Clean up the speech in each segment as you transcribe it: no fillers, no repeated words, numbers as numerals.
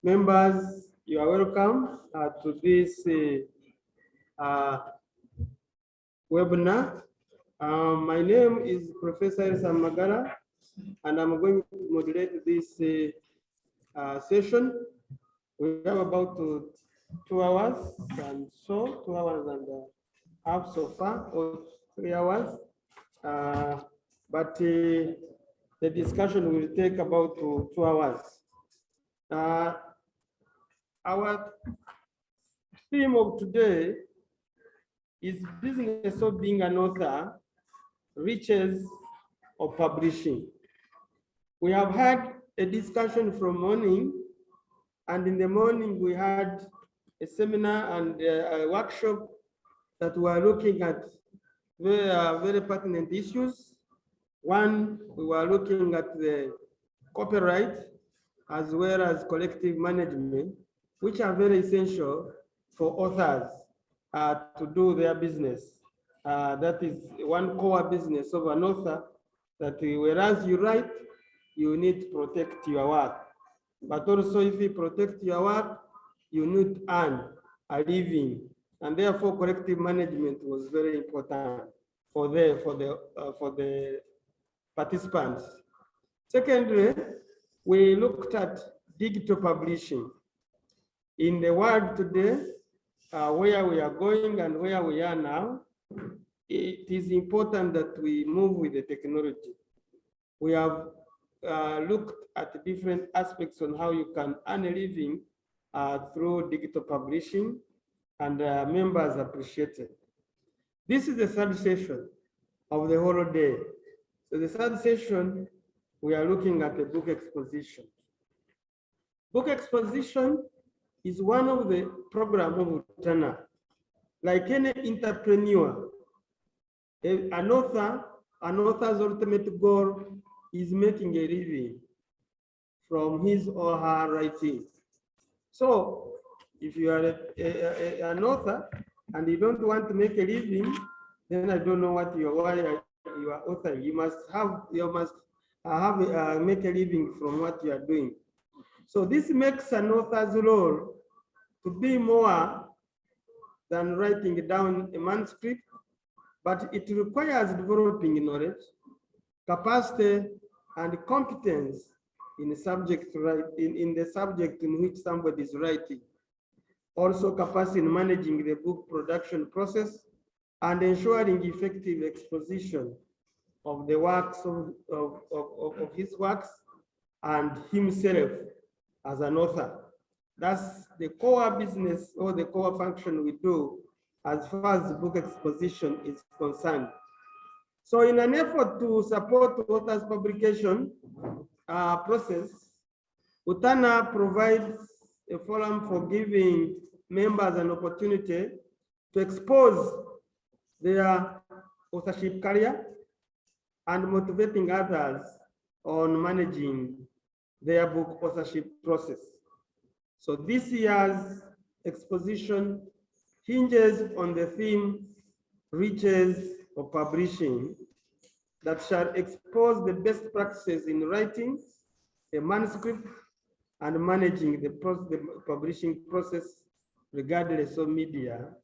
Members, you are welcome to this webinar. My name is Professor Elisam Magara, and I'm going to moderate this session. We have about 2 hours and so 2 hours and a half so far, or 3 hours. But the discussion will take about 2 hours. Our theme of today is business of being an author, riches of publishing. We have had a discussion from morning, and in the morning we had a seminar and a workshop that were looking at very pertinent issues. One, we were looking at the copyright as well as collective management, which are very essential for authors to do their business. That is one core business of an author, that whereas you write, you need to protect your work. But also if you protect your work, you need to earn a living. And therefore collective management was very important for the participants. Secondly, we looked at digital publishing. In the world today, where we are going and where we are now, it is important that we move with the technology. We have looked at different aspects on how you can earn a living through digital publishing, and members appreciated. This is the third session of the whole day. So the third session, we are looking at the book exposition. Book exposition is one of the programs of UTANA. Like any entrepreneur, an author's ultimate goal is making a living from his or her writing. So if you are an author and you don't want to make a living, then I don't know why you are authoring. You must make a living from what you are doing. So this makes an author's role to be more than writing down a manuscript, but it requires developing knowledge, capacity, and competence in the subject in which somebody is writing. Also capacity in managing the book production process and ensuring effective exposition of the works of his works and himself as an author. That's the core business or the core function we do as far as the book exposition is concerned. So in an effort to support authors' publication process, UTANA provides a forum for giving members an opportunity to expose their authorship career and motivating others on managing their book authorship process. So this year's exposition hinges on the theme, riches of publishing, that shall expose the best practices in writing a manuscript and managing the publishing process regardless of media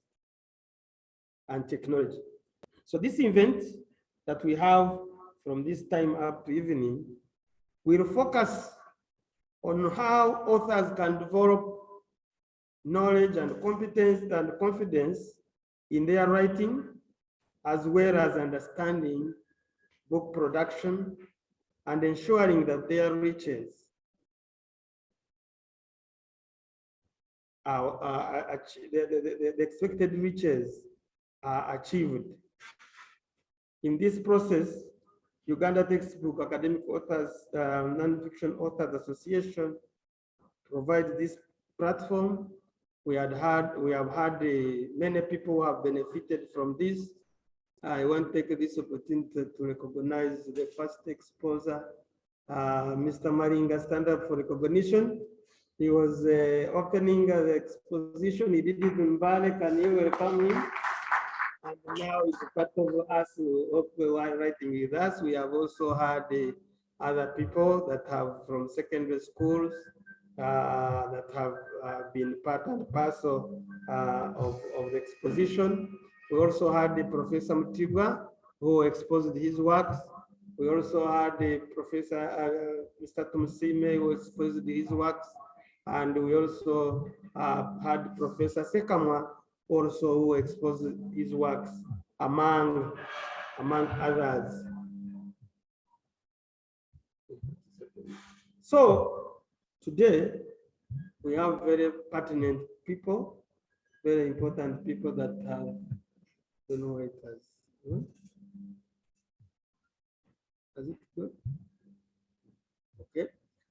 and technology. So this event that we have from this time up to evening will focus on how authors can develop knowledge and competence and confidence in their writing, as well as understanding book production and ensuring that their riches the expected riches are achieved. In this process, Uganda Textbook Academic Authors, Non-Fiction Authors Association provides this platform. We have had many people who have benefited from this. I want to take this opportunity to recognize the first exposer, Mr. Maringa. Stand up for recognition. He was opening the exposition. He did it in Mbale. Can you welcome him? And now he's part of us who are writing with us. We have also had other people that have from secondary schools that have been part and parcel of the exposition. We also had the Professor Mtigwa, who exposed his works. We also had the Professor Mr. Tumsime, who exposed his works. And we also had Professor Sekamwa, also who exposed his works among others. So today we have very pertinent people, very important people that have, don't know it as, is it good? Okay.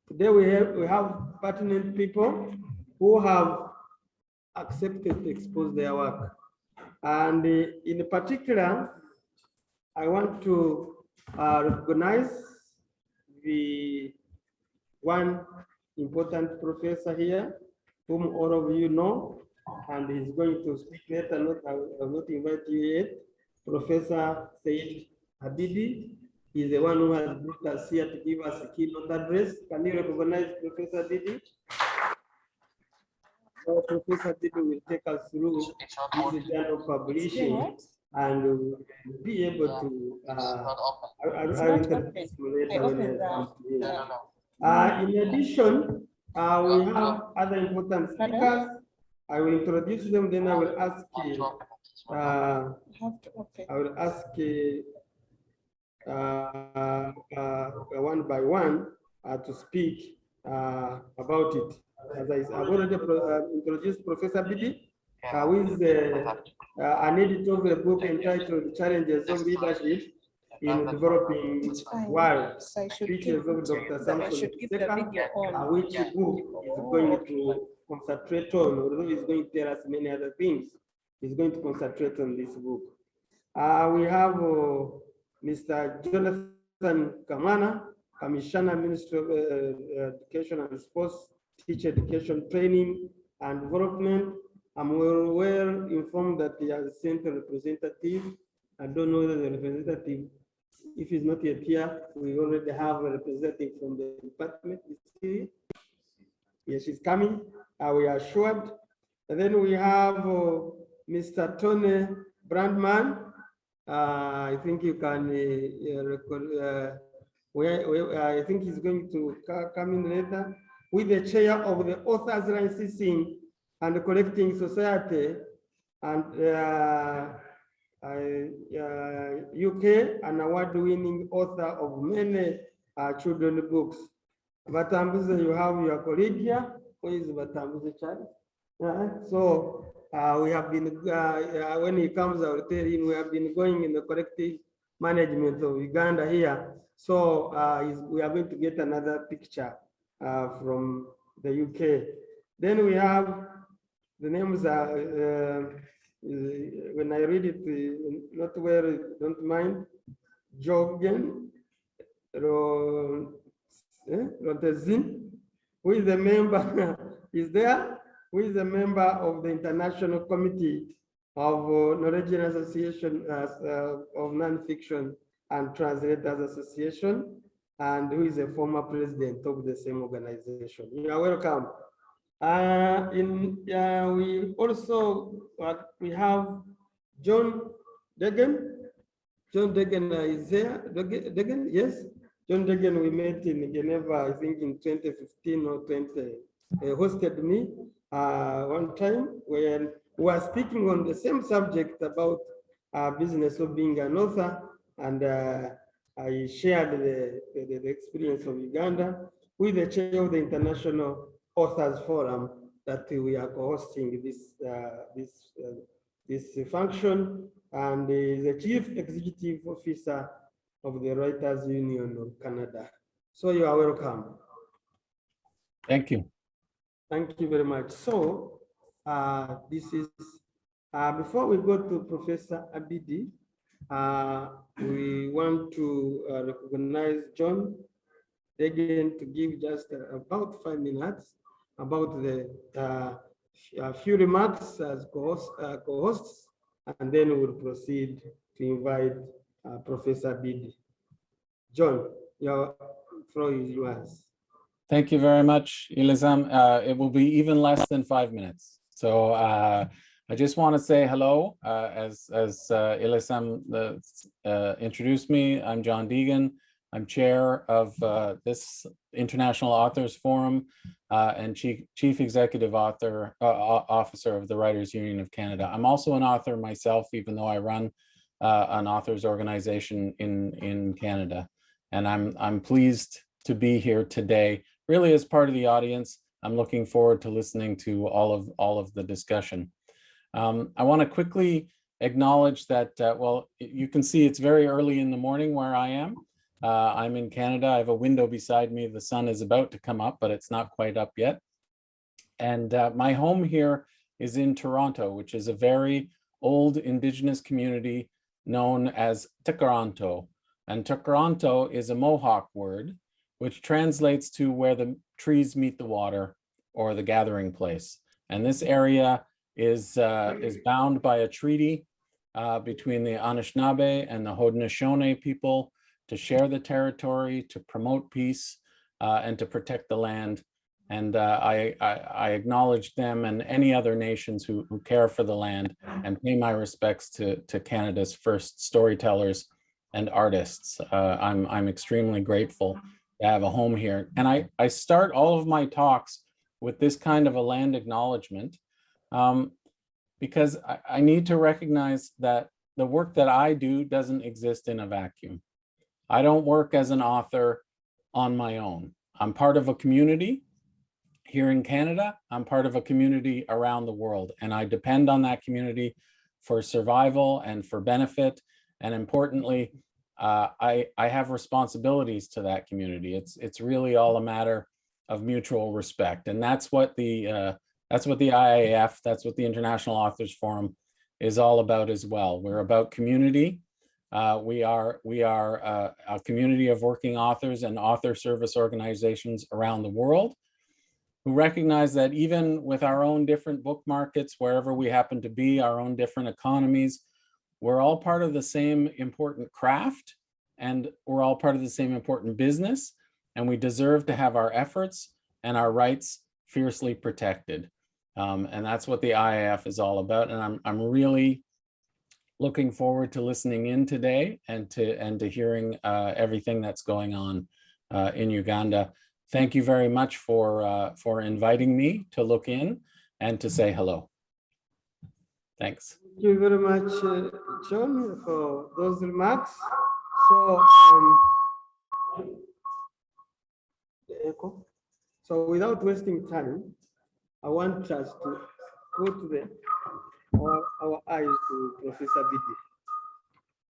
Today we have pertinent people who have accepted to expose their work. And in particular, I want to recognize the one important professor here, whom all of you know, and he's going to speak later. I will not invite you yet. Professor Syed Abidi is the one who has brought us here to give us a keynote address. Can you recognize Professor Abidi? So Professor Abidi will take us through this journal publishing and we'll be able to, I'll introduce you later when it comes to him. In addition, we have other important speakers. I will introduce them, then I will ask one by one to speak about it. As I've already introduced Professor Abidi, who is an editor of a book entitled Challenges of Leadership in the Developing World, speeches of Dr. Samson Seka, which book is going to concentrate on, although he's going to tell us many other things, he's going to concentrate on this book. We have Mr. Jonathan Kamwana, Commissioner, Ministry of Education and Sports, Teacher Education Training and Development. I'm well informed that he has sent a representative. I don't know whether the representative, if he's not yet here, we already have a representative from the department. Yes, she's coming. We are assured. And then we have Mr. Tony Bradman. I think you can I think he's going to come in later, with the chair of the Authors Licensing and Collecting Society and UK, an award-winning author of many children's books. Batambuze, you have your colleague here. Who is Batambuze Chad? So we have been, when he comes, I will tell him we have been going in the collective management of Uganda here. So we are going to get another picture from the UK. Then we have the names are, when I read it, not well, don't mind. Jorgen, Lorentzen, who is a member, is there? Who is a member of the International Committee of Norwegian Association of Non-Fiction and Translators Association, and who is a former president of the same organization. You are welcome. We also we have John Degen. John Degen is there. Degen, yes. John Degen, we met in Geneva, I think in 2015 or 20. Hosted me one time when we were speaking on the same subject about business of being an author, and I shared the experience of Uganda with the chair of the International Authors Forum that we are hosting this function, and the Chief Executive Officer of the Writers Union of Canada. So you are welcome. Thank you. Thank you very much. So this is, before we go to Professor Abidi, we want to recognize John again to give just about 5 minutes about the few remarks as co-hosts, and then we'll proceed to invite Professor Abidi. John, your floor is yours. Thank you very much, Elisam. It will be even less than 5 minutes. So I just want to say hello. As Elisam introduced me, I'm John Deegan. I'm chair of this International Authors Forum and chief executive officer of the Writers Union of Canada. I'm also an author myself, even though I run an authors organization in Canada. And I'm pleased to be here today, really as part of the audience. I'm looking forward to listening to all of the discussion. I want to quickly acknowledge that, well, you can see it's very early in the morning where I am. I'm in Canada. I have a window beside me. The sun is about to come up, but it's not quite up yet. And my home here is in Toronto, which is a very old Indigenous community known as Takaranto. And Takaranto is a Mohawk word, which translates to where the trees meet the water, or the gathering place. And this area is bound by a treaty between the Anishinaabe and the Haudenosaunee people to share the territory, to promote peace, and to protect the land. And I acknowledge them and any other nations who care for the land, and pay my respects to Canada's first storytellers and artists. I'm extremely grateful to have a home here. And I start all of my talks with this kind of a land acknowledgement because I need to recognize that the work that I do doesn't exist in a vacuum. I don't work as an author on my own. I'm part of a community here in Canada. I'm part of a community around the world, and I depend on that community for survival and for benefit. And importantly, I have responsibilities to that community. It's really all a matter of mutual respect, and that's what the IAF, that's what the International Authors Forum is all about as well. We're about community. We are a community of working authors and author service organizations around the world who recognize that even with our own different book markets, wherever we happen to be, our own different economies, we're all part of the same important craft, and we're all part of the same important business, and we deserve to have our efforts and our rights fiercely protected. And that's what the IAF is all about. And I'm really looking forward to listening in today and to hearing everything that's going on in Uganda. Thank you very much for inviting me to look in and to say hello. Thanks. Thank you very much, John, for those remarks. So, the echo. So without wasting time, I want us to put our eyes to Professor Abidi.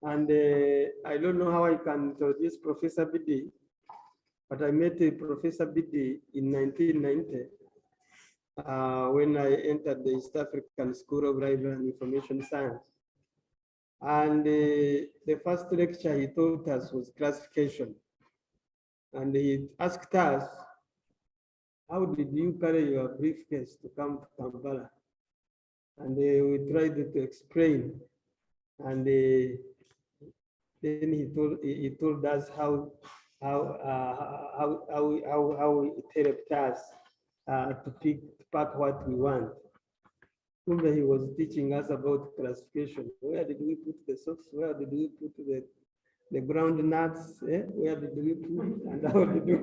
And I don't know how I can introduce Professor Abidi, but I met Professor Abidi in 1990 when I entered the East African School of Library and Information Science. And the first lecture he taught us was classification. And he asked us, how did you carry your briefcase to come to Kampala? And we tried to explain. And then he told us how it helped us to pack what we want. He was teaching us about classification. Where did we put the socks? Where did we put the ground nuts? Where did we put it? And how did we?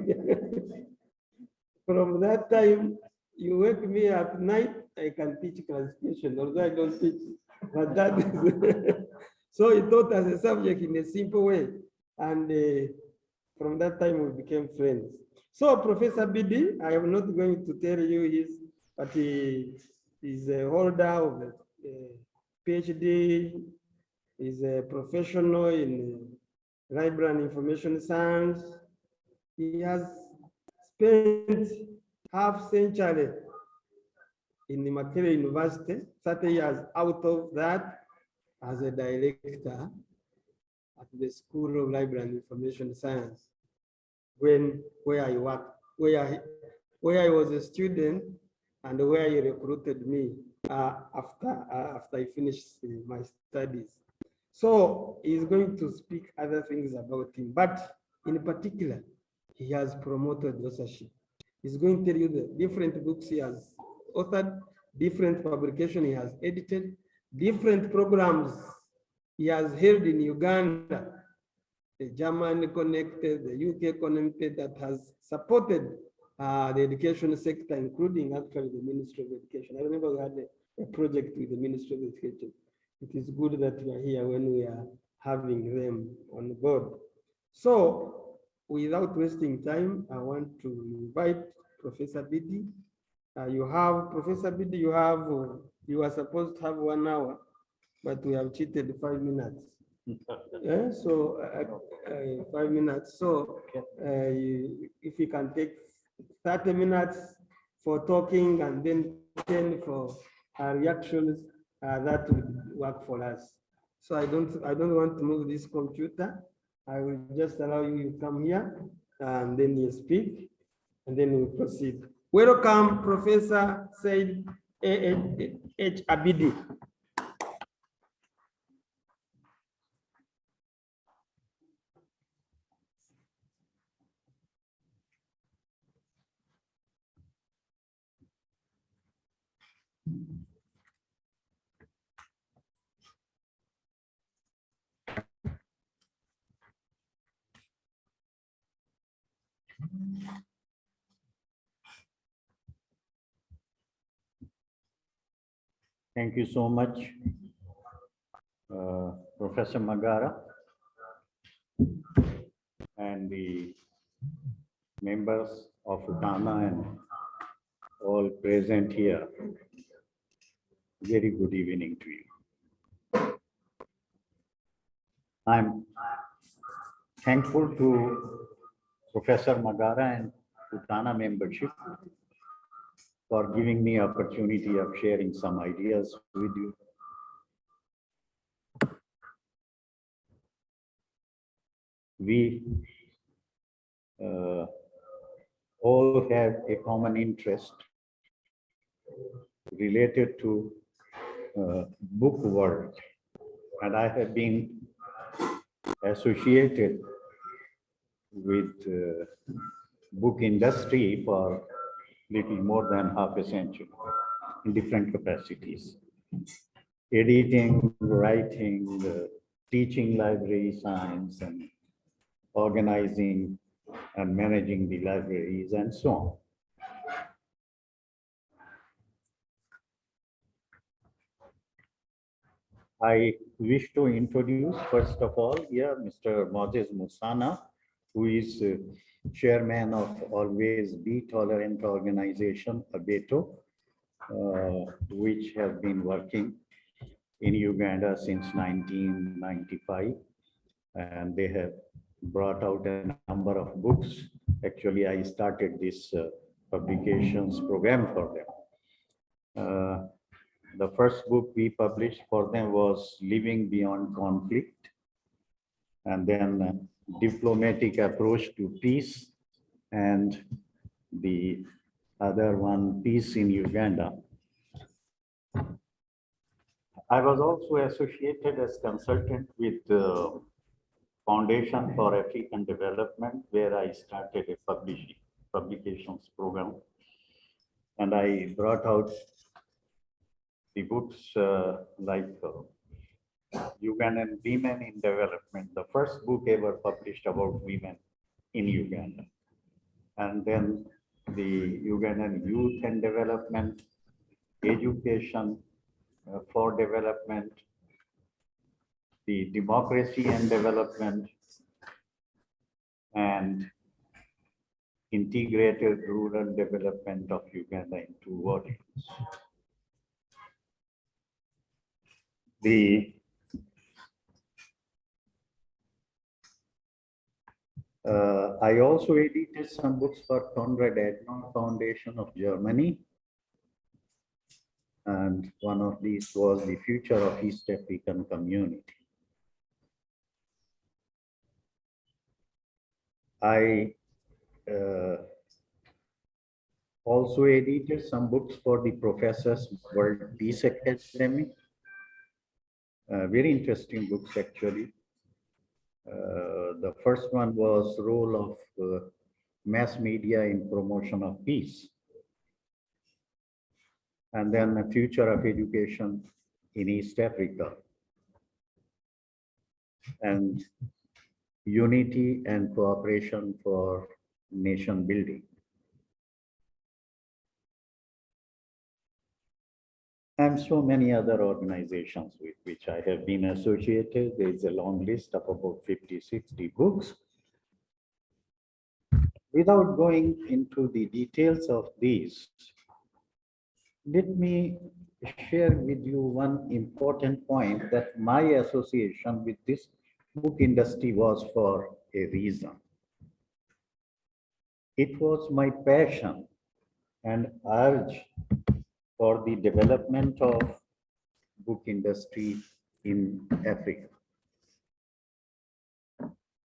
From that time, you wake me at night, I can teach classification, although I don't teach. But that is so he taught us a subject in a simple way. And from that time, we became friends. So Professor Abidi, I am not going to tell you but he is a holder of a PhD, is a professional in library and information science. He has spent half century in the Makerere University, 30 years out of that as a director at the School of Library and Information Science, where I worked, where I was a student and where he recruited me after I finished my studies. So he's going to speak other things about him, but in particular, he has promoted authorship. He's going to tell you the different books he has authored, different publication he has edited, different programs he has held in Uganda, the German connected, the UK connected, that has supported the education sector, including actually the Ministry of Education. I remember we had a project with the Ministry of Education. It is good that we are here when we are having them on board. So without wasting time, I want to invite Professor Abidi. Professor Abidi, you are supposed to have 1 hour, but we have cheated 5 minutes. Yeah, so 5 minutes. So if you can take 30 minutes for talking and then 10 for reactions, that would work for us. So I don't want to move this computer. I will just allow you to come here and then you speak and then we proceed. Welcome, Professor Syed H. Abidi. Thank you so much, Professor Magara, and the members of UTANA and all present here. Very good evening to you. I'm thankful to Professor Magara and UTANA membership for giving me opportunity of sharing some ideas with you. We all have a common interest related to book world, and I have been associated with book industry for little more than half a century in different capacities. Editing, writing, teaching library science, and organizing and managing the libraries and so on. I wish to introduce, first of all, here Mr. Moses Musana, who is chairman of Always Be Tolerant organization, ABETO, which has been working in Uganda since 1995. And they have brought out a number of books. Actually, I started this publications program for them. The first book we published for them was Living Beyond Conflict, and then Diplomatic Approach to Peace, and the other one, Peace in Uganda. I was also associated as consultant with the Foundation for African Development, where I started a publications program, and I brought out the books like Ugandan Women in Development, the first book ever published about women in Uganda. And then the Ugandan Youth and Development, Education for Development, the Democracy and Development, and Integrated Rural Development of Uganda in 2 volumes. I also edited some books for Konrad Adenauer Foundation of Germany. And one of these was The Future of East African Community. I also edited some books for the Professors World Peace Academy. Very interesting books, actually. The first one was Role of mass media in promotion of peace, and then the future of education in East Africa, and unity and cooperation for nation building. And so many other organizations with which I have been associated. There is a long list of about 50, 60 books. Without going into the details of these, let me share with you one important point, that my association with this book industry was for a reason. It was my passion and urge for the development of book industry in Africa.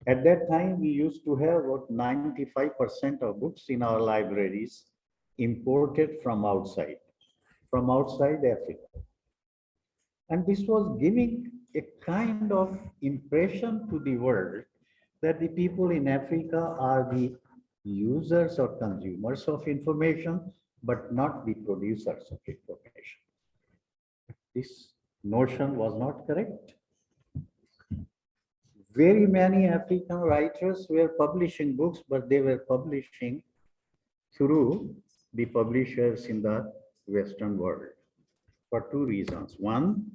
At that time, we used to have about 95% of books in our libraries imported from outside Africa. And this was giving a kind of impression to the world that the people in Africa are the users or consumers of information, but not the producers of information. This notion was not correct. Very many African writers were publishing books, but they were publishing through the publishers in the Western world for two reasons. One,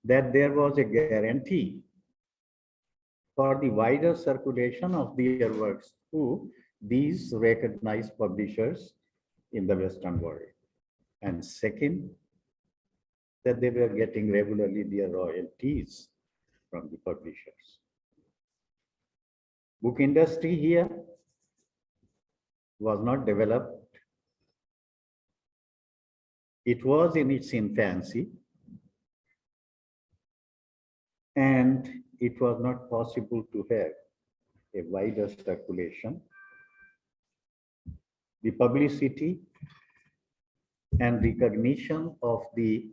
that there was a guarantee for the wider circulation of their works through these recognized publishers in the Western world. And second, that they were getting regularly their royalties from the publishers. Book industry here was not developed. It was in its infancy, and it was not possible to have a wider circulation. The publicity and recognition of the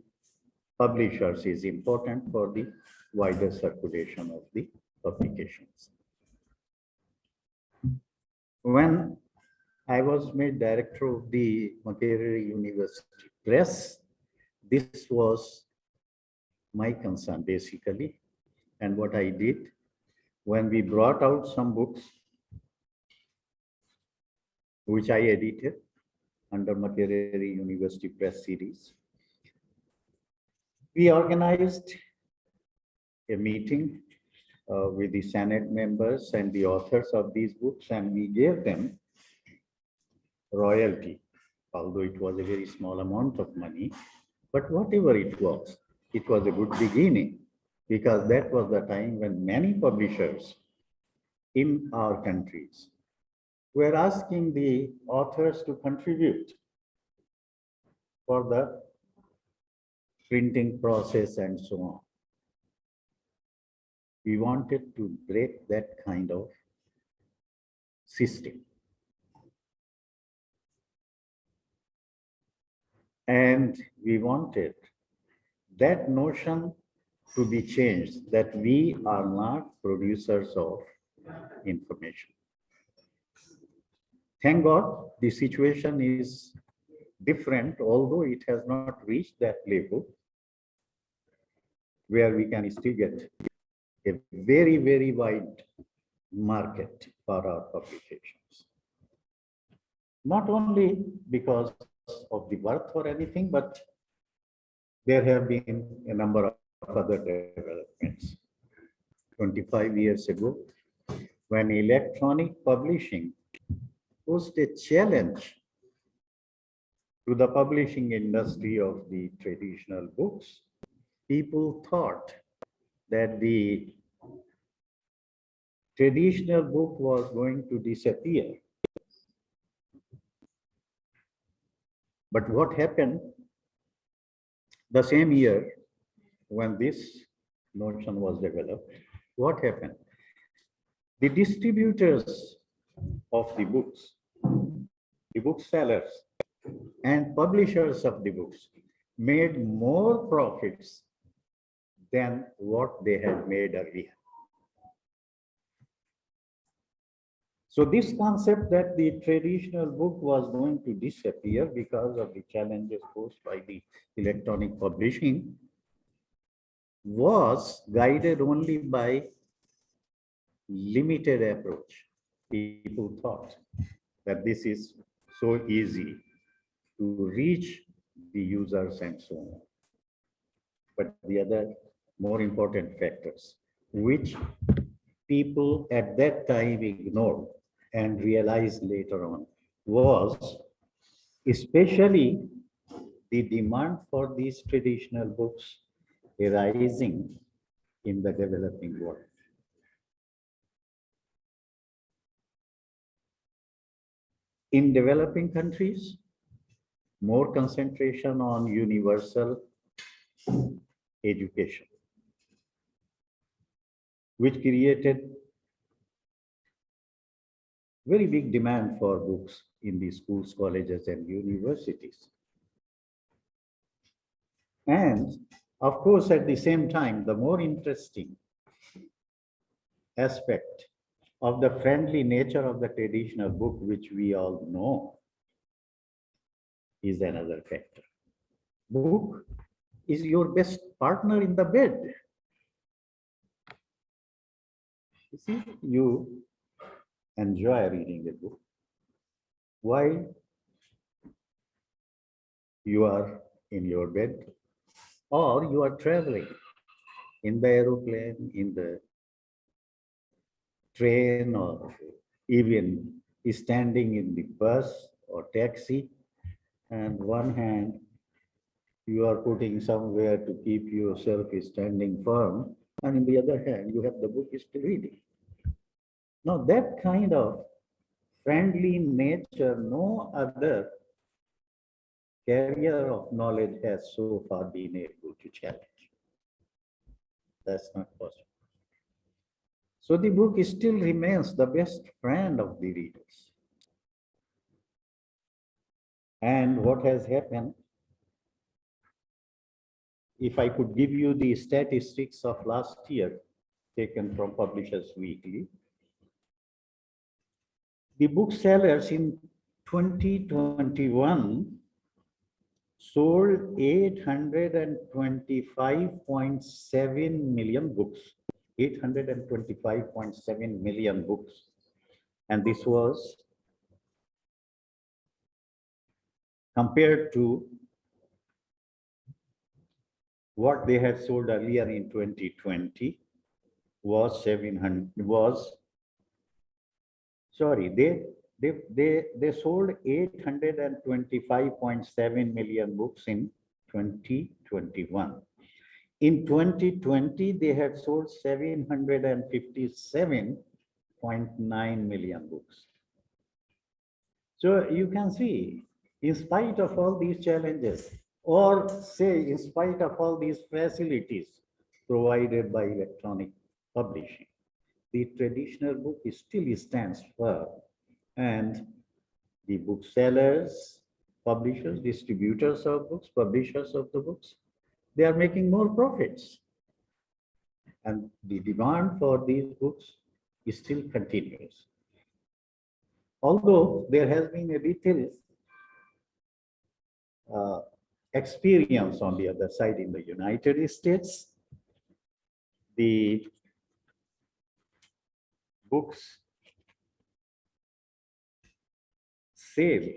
publishers is important for the wider circulation of the publications. When I was made director of the Makerere University Press, this was my concern basically. And what I did, when we brought out some books, which I edited under Makerere University Press series, we organized a meeting with the Senate members and the authors of these books, and we gave them royalty, although it was a very small amount of money. But whatever it was a good beginning, because that was the time when many publishers in our countries were asking the authors to contribute for the printing process and so on. We wanted to break that kind of system. And we wanted that notion to be changed, that we are not producers of information. Thank God, the situation is different, although it has not reached that level where we can still get a very, very wide market for our publications. Not only because of the worth or anything, but there have been a number of other developments. 25 years ago, when electronic publishing posed a challenge to the publishing industry of the traditional books, people thought that the traditional book was going to disappear. But what happened the same year when this notion was developed, what happened? The distributors of the books, the booksellers and publishers of the books made more profits than what they had made earlier. So this concept that the traditional book was going to disappear because of the challenges posed by the electronic publishing was guided only by limited approach. People thought that this is so easy to reach the users and so on. But the other more important factors, which people at that time ignored and realized later on, was especially the demand for these traditional books arising in the developing world. In developing countries, more concentration on universal education, which created very big demand for books in the schools, colleges, and universities. And of course, at the same time, the more interesting aspect of the friendly nature of the traditional book, which we all know, is another factor. Book is your best partner in the bed. You see, you enjoy reading a book while you are in your bed or you are traveling in the aeroplane, in the train, or even standing in the bus or taxi. And one hand you are putting somewhere to keep yourself standing firm, and in the other hand you have the book still reading. Now that kind of friendly nature, no other carrier of knowledge has so far been able to challenge. That's not possible. So the book still remains the best friend of the readers. And what has happened, if I could give you the statistics of last year taken from Publishers Weekly, the booksellers in 2021 sold 825.7 million books. 825.7 million books. And this was compared to what they had sold earlier in 2020 was they sold 825.7 million books in 2021. In 2020, they had sold 757.9 million books. So you can see, in spite of all these challenges, or say in spite of all these facilities provided by electronic publishing, the traditional book still stands firm, and the booksellers, publishers, distributors of books, publishers of the books, they are making more profits. And the demand for these books still continues. Although there has been a little experience on the other side in the United States, the books sale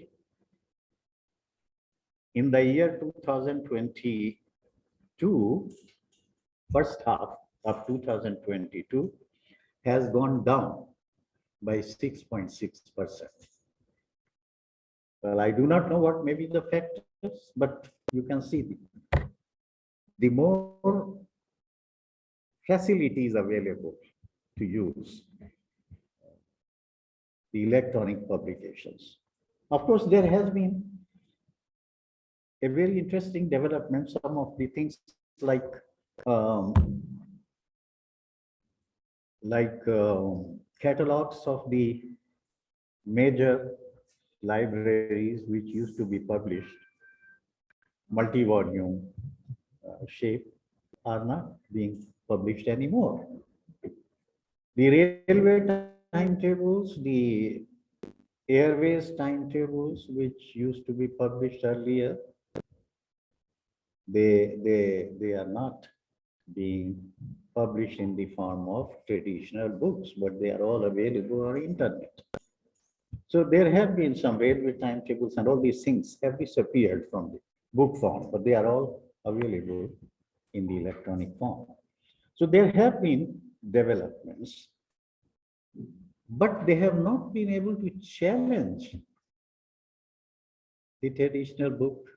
in the year 2022, first half of 2022, has gone down by 6.6%. Well, I do not know what may be the factors, but you can see the more facilities available to use the electronic publications. Of course, there has been a very interesting development. Some of the things like catalogs of the major libraries which used to be published, multi-volume shape, are not being published anymore. The railway timetables, the airways timetables, which used to be published earlier, they are not being published in the form of traditional books, but they are all available on internet. So there have been some railway timetables and all these things have disappeared from the book form, but they are all available in the electronic form. So there have been developments, but they have not been able to challenge the traditional book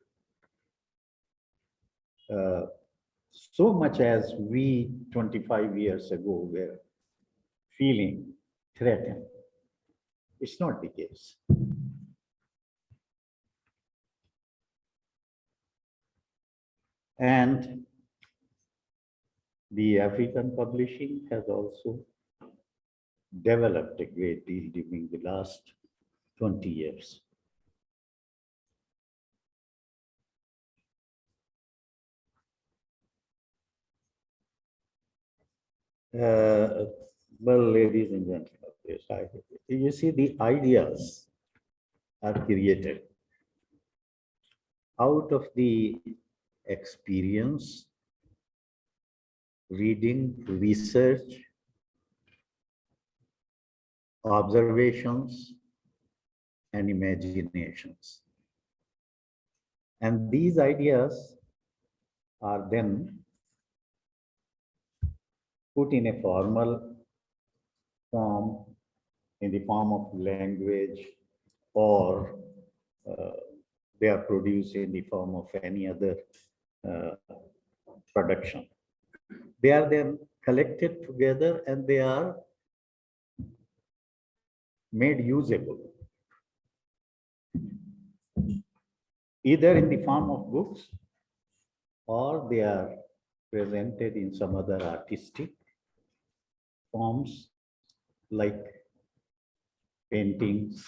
so much as we 25 years ago were feeling threatened. It's not the case. And the African publishing has also developed a great deal during the last 20 years. Well, ladies and gentlemen, yes, you see, the ideas are created out of the experience, reading, research, observations, and imaginations. And these ideas are then put in a formal form, in the form of language, or they are produced in the form of any other production. They are then collected together and they are made usable, either in the form of books or they are presented in some other artistic forms like paintings,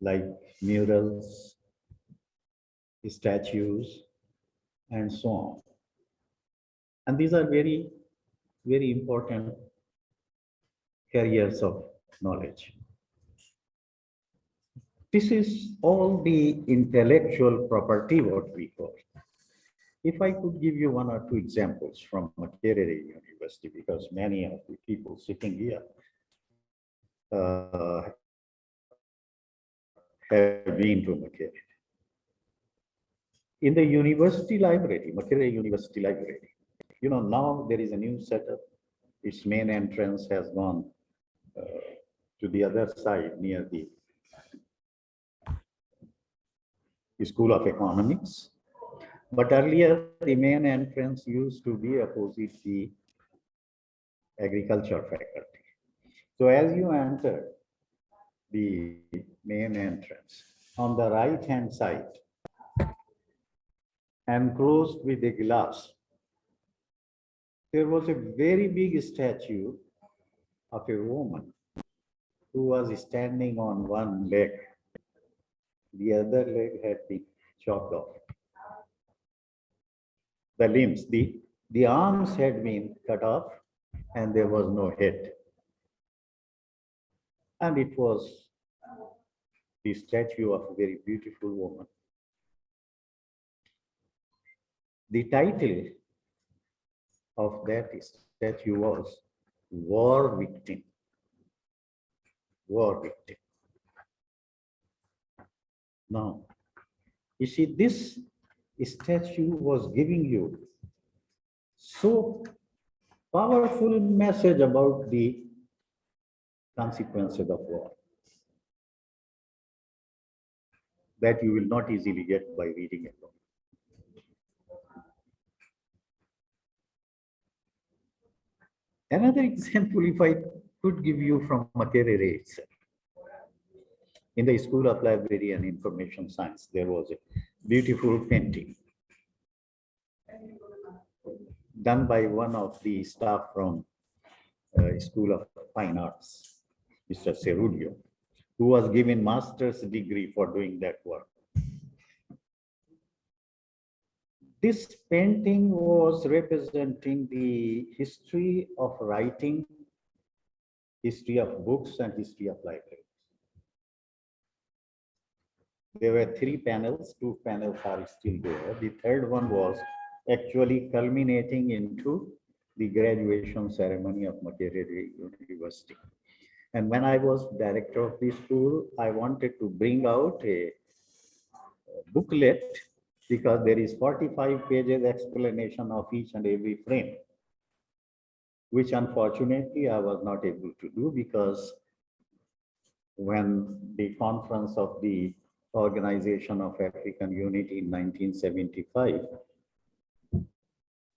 like murals, statues, and so on. And these are very, very important carriers of knowledge. This is all the intellectual property, what we call. If I could give you one or two examples from Makerere University, because many of the people sitting here have been to Makerere. In the university library, Makerere University Library, you know, now there is a new setup. Its main entrance has gone to the other side near the School of Economics. But earlier, the main entrance used to be opposite the agriculture faculty. So as you enter the main entrance, on the right-hand side, enclosed with a glass, there was a very big statue of a woman who was standing on one leg. The other leg had been chopped off. The limbs, the arms had been cut off and there was no head. And it was the statue of a very beautiful woman. The title of that statue was War Victim. War Victim. Now, you see, this statue was giving you so powerful message about the consequences of war that you will not easily get by reading alone. Another example, if I could give you from Makerere itself. In the School of Library and Information Science, there was a beautiful painting done by one of the staff from School of Fine Arts, Mr. Cerullo, who was given master's degree for doing that work. This painting was representing the history of writing history of books and history of libraries. There were 3 panels, 2 panels are still there. The third one was actually culminating into the graduation ceremony of Makerere University. And when I was director of the school, I wanted to bring out a booklet because there is 45 pages explanation of each and every frame, which unfortunately I was not able to do because when the conference of the Organization of African Unity in 1975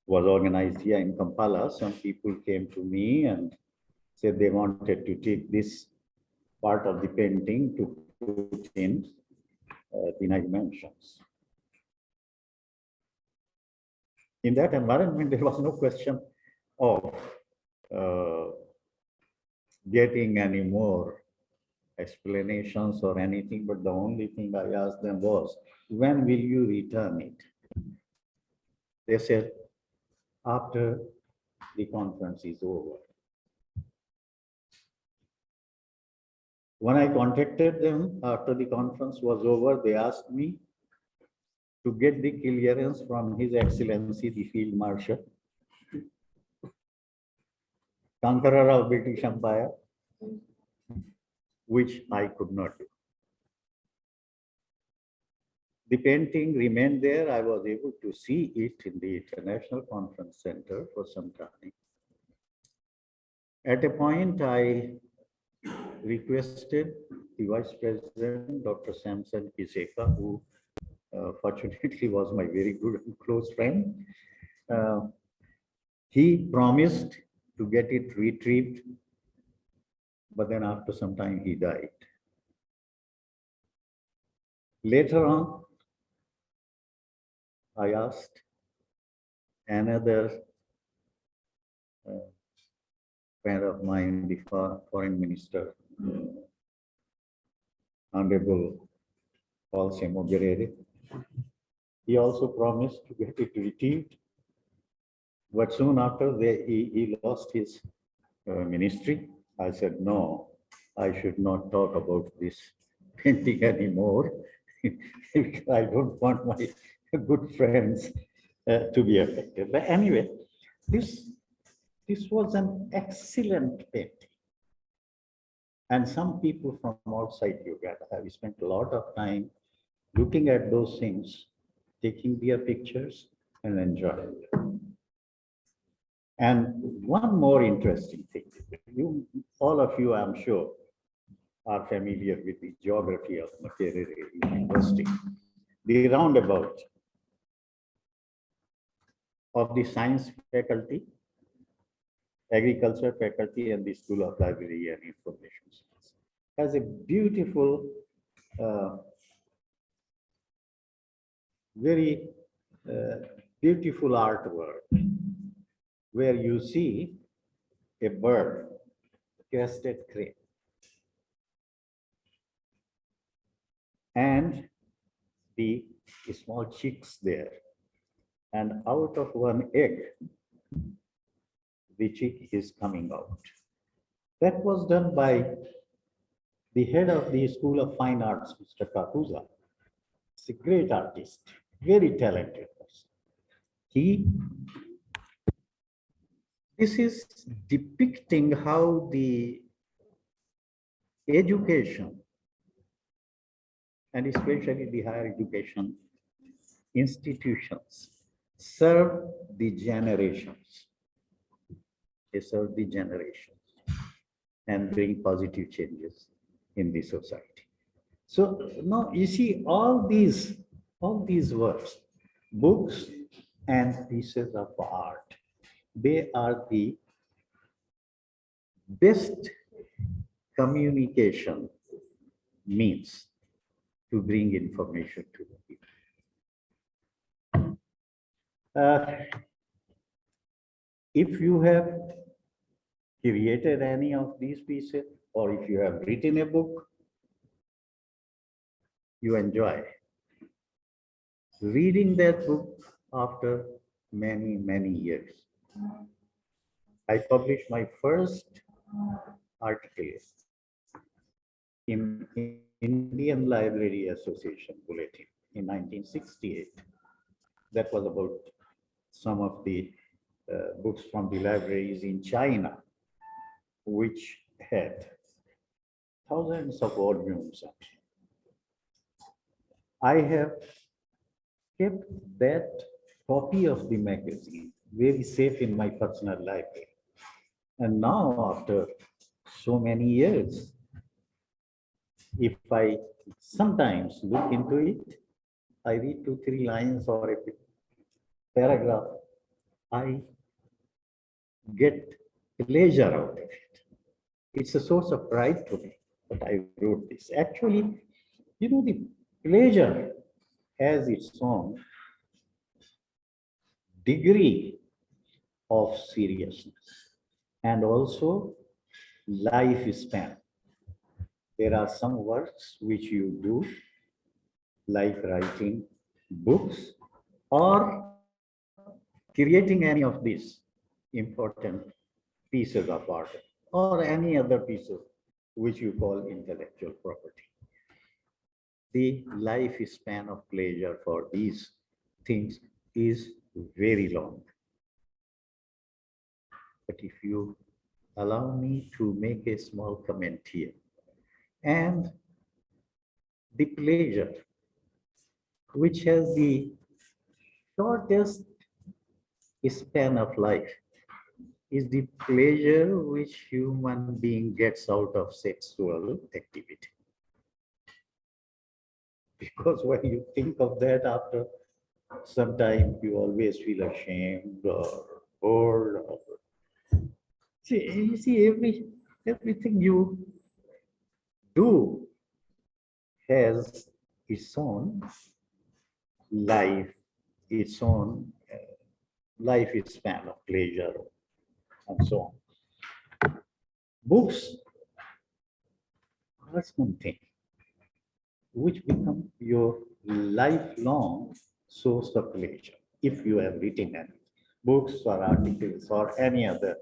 was organized here in Kampala, some people came to me and said they wanted to take this part of the painting to put in the dimensions. In that environment, there was no question of getting any more explanations or anything, but the only thing I asked them was, when will you return it? They said, after the conference is over. When I contacted them after the conference was over, they asked me to get the clearance from His Excellency, the Field Marshal, conqueror of British Empire, which I could not do. The painting remained there. I was able to see it in the International Conference Center for some time. At a point, I requested the Vice President, Dr. Samson Kiseka, who fortunately was my very good and close friend. He promised to get it retrieved, but then after some time he died. Later on, I asked another friend of mine, the Foreign Minister, Honorable Elisam Magara. He also promised to get it retrieved, but soon after he lost his ministry. I said, no, I should not talk about this painting anymore. I don't want my good friends to be affected. But anyway, this was an excellent painting. And some people from outside Uganda have spent a lot of time looking at those things, taking their pictures and enjoying them. And one more interesting thing, all of you, I'm sure, are familiar with the geography of Makerere University. The roundabout of the science faculty, agriculture faculty, and the School of Library and Information Science has a beautiful, very beautiful artwork where you see a bird, crested crane, and the small chicks there. And out of one egg, the chick is coming out. That was done by the head of the School of Fine Arts, Mr. Kakuza. He's a great artist, very talented person. This is depicting how the education, and especially the higher education institutions, serve the generations. They serve the generations and bring positive changes in the society. So now you see all these works, books and pieces of art, they are the best communication means to bring information to the people. If you have created any of these pieces, or if you have written a book, you enjoy reading that book after many, many years. I published my first article in Indian Library Association Bulletin in 1968. That was about some of the books from the libraries in China, which had thousands of volumes. I have kept that copy of the magazine very safe in my personal library. And now, after so many years, if I sometimes look into it, I read 2-3 lines or a paragraph, I get pleasure out of it. It's a source of pride to me that I wrote this. Actually, you know, the pleasure has its own degree of seriousness and also lifespan. There are some works which you do, like writing books or creating any of these important pieces of art or any other pieces which you call intellectual property. The lifespan of pleasure for these things is very long. But if you allow me to make a small comment here, and the pleasure which has the shortest span of life is the pleasure which human being gets out of sexual activity. Because when you think of that, after some time, you always feel ashamed or bored. See, you see, everything you do has its own life, its own lifespan of pleasure, and so on. Books are something which become your lifelong source of pleasure if you have written any books or articles or any other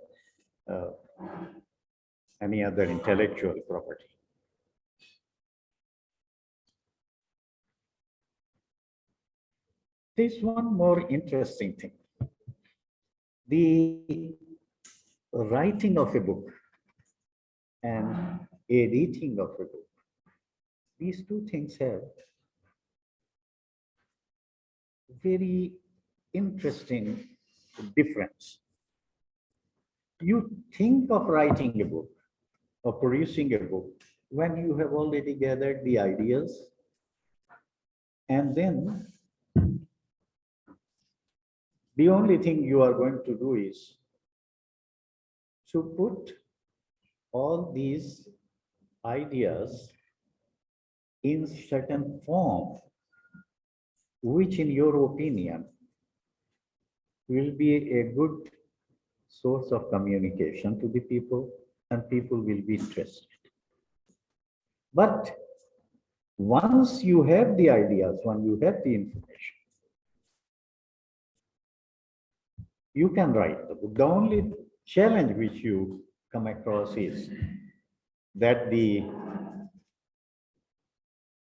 intellectual property. There's one more interesting thing. The writing of a book and editing of a book, these two things have very interesting difference. You think of writing a book or producing a book when you have already gathered the ideas, and then the only thing you are going to do is to put all these ideas in certain form, which in your opinion will be a good source of communication to the people, and people will be interested. But once you have the ideas, when you have the information, you can write the book. The only challenge which you come across is that the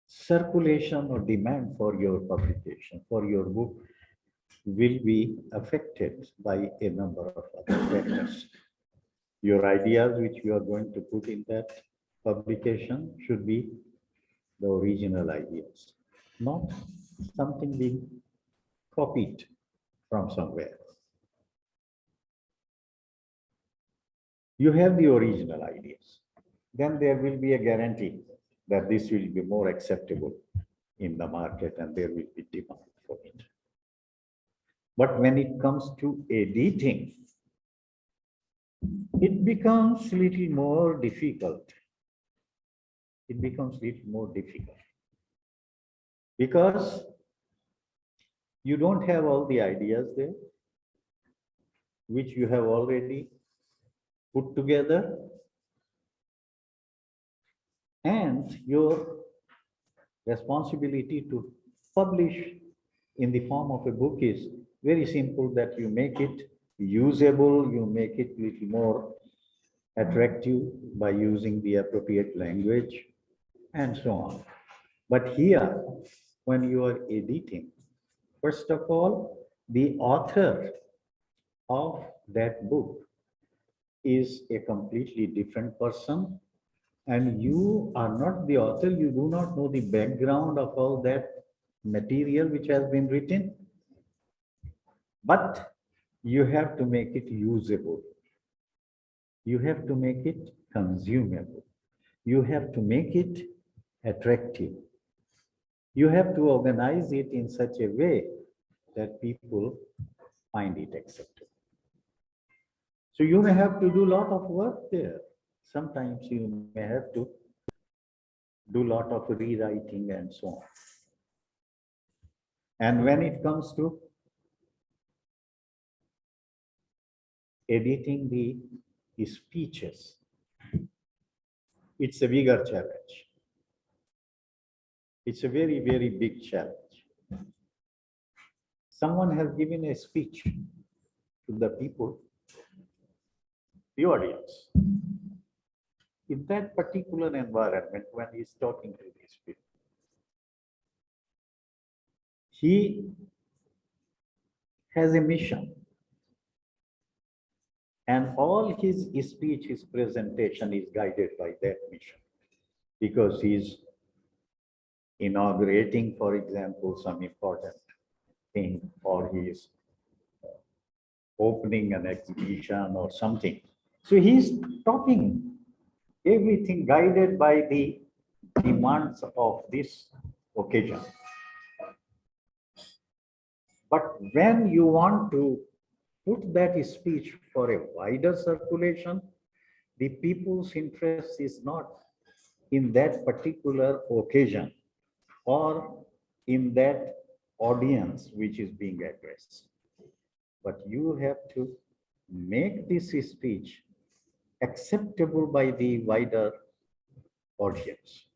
circulation or demand for your publication, for your book, will be affected by a number of other factors. Your ideas which you are going to put in that publication should be the original ideas, not something being copied from somewhere. You have the original ideas, then there will be a guarantee that this will be more acceptable in the market and there will be demand for it. But when it comes to editing, it becomes a little more difficult. It becomes a little more difficult because you don't have all the ideas there, which you have already put together, and your responsibility to publish in the form of a book is very simple, that you make it usable, you make it little more attractive by using the appropriate language, and so on. But here, when you are editing, first of all, the author of that book is a completely different person, and you are not the author, you do not know the background of all that material which has been written, but you have to make it usable. You have to make it consumable. You have to make it attractive. You have to organize it in such a way that people find it acceptable. So you may have to do a lot of work there. Sometimes you may have to do a lot of rewriting and so on. And when it comes to editing the speeches, it's a bigger challenge. It's a very, very big challenge. Someone has given a speech to the people, the audience. In that particular environment, when he's talking to these people, he has a mission. And all his speech, his presentation is guided by that mission. Because he's inaugurating, for example, some important thing, or he's opening an exhibition or something. So he's talking everything guided by the demands of this occasion. But when you want to put that speech for a wider circulation, the people's interest is not in that particular occasion or in that audience which is being addressed. But you have to make this speech acceptable by the wider audience,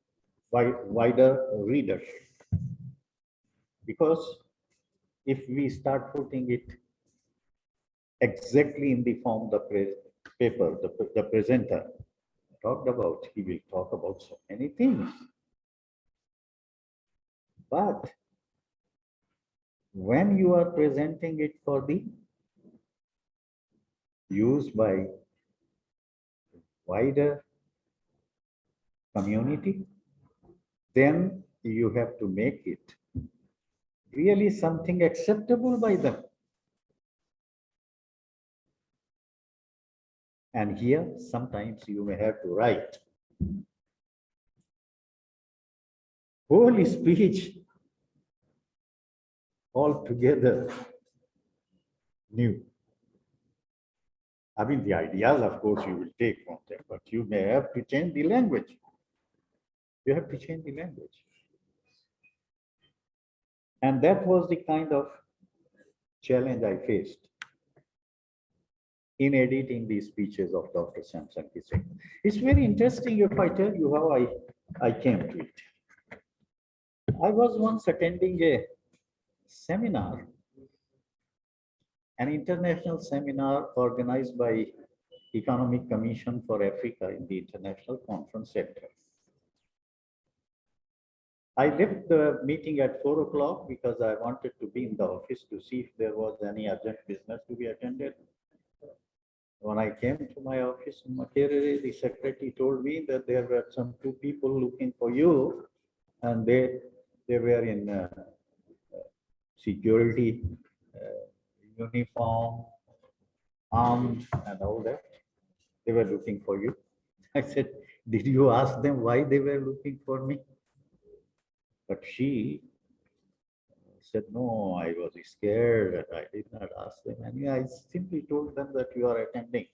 by wider readership. Because if we start putting it exactly in the form the paper, the presenter talked about, he will talk about so many things. But when you are presenting it for the use by wider community, then you have to make it really something acceptable by them. And here, sometimes you may have to write whole speech altogether new. I mean, the ideas, of course, you will take from them, but you may have to change the language. You have to change the language. And that was the kind of challenge I faced in editing these speeches of Dr. Samson Kisek. It's very interesting if I tell you how I came to it. I was once attending a seminar, an international seminar organized by Economic Commission for Africa in the International Conference Center. I left the meeting at 4 o'clock because I wanted to be in the office to see if there was any urgent business to be attended. When I came to my office in Makerere, the secretary told me that there were some 2 people looking for you, and they were in security uniform, armed, and all that. They were looking for you. I said, did you ask them why they were looking for me? But she said, no, I was scared. I did not ask them. And I simply told them that you are attending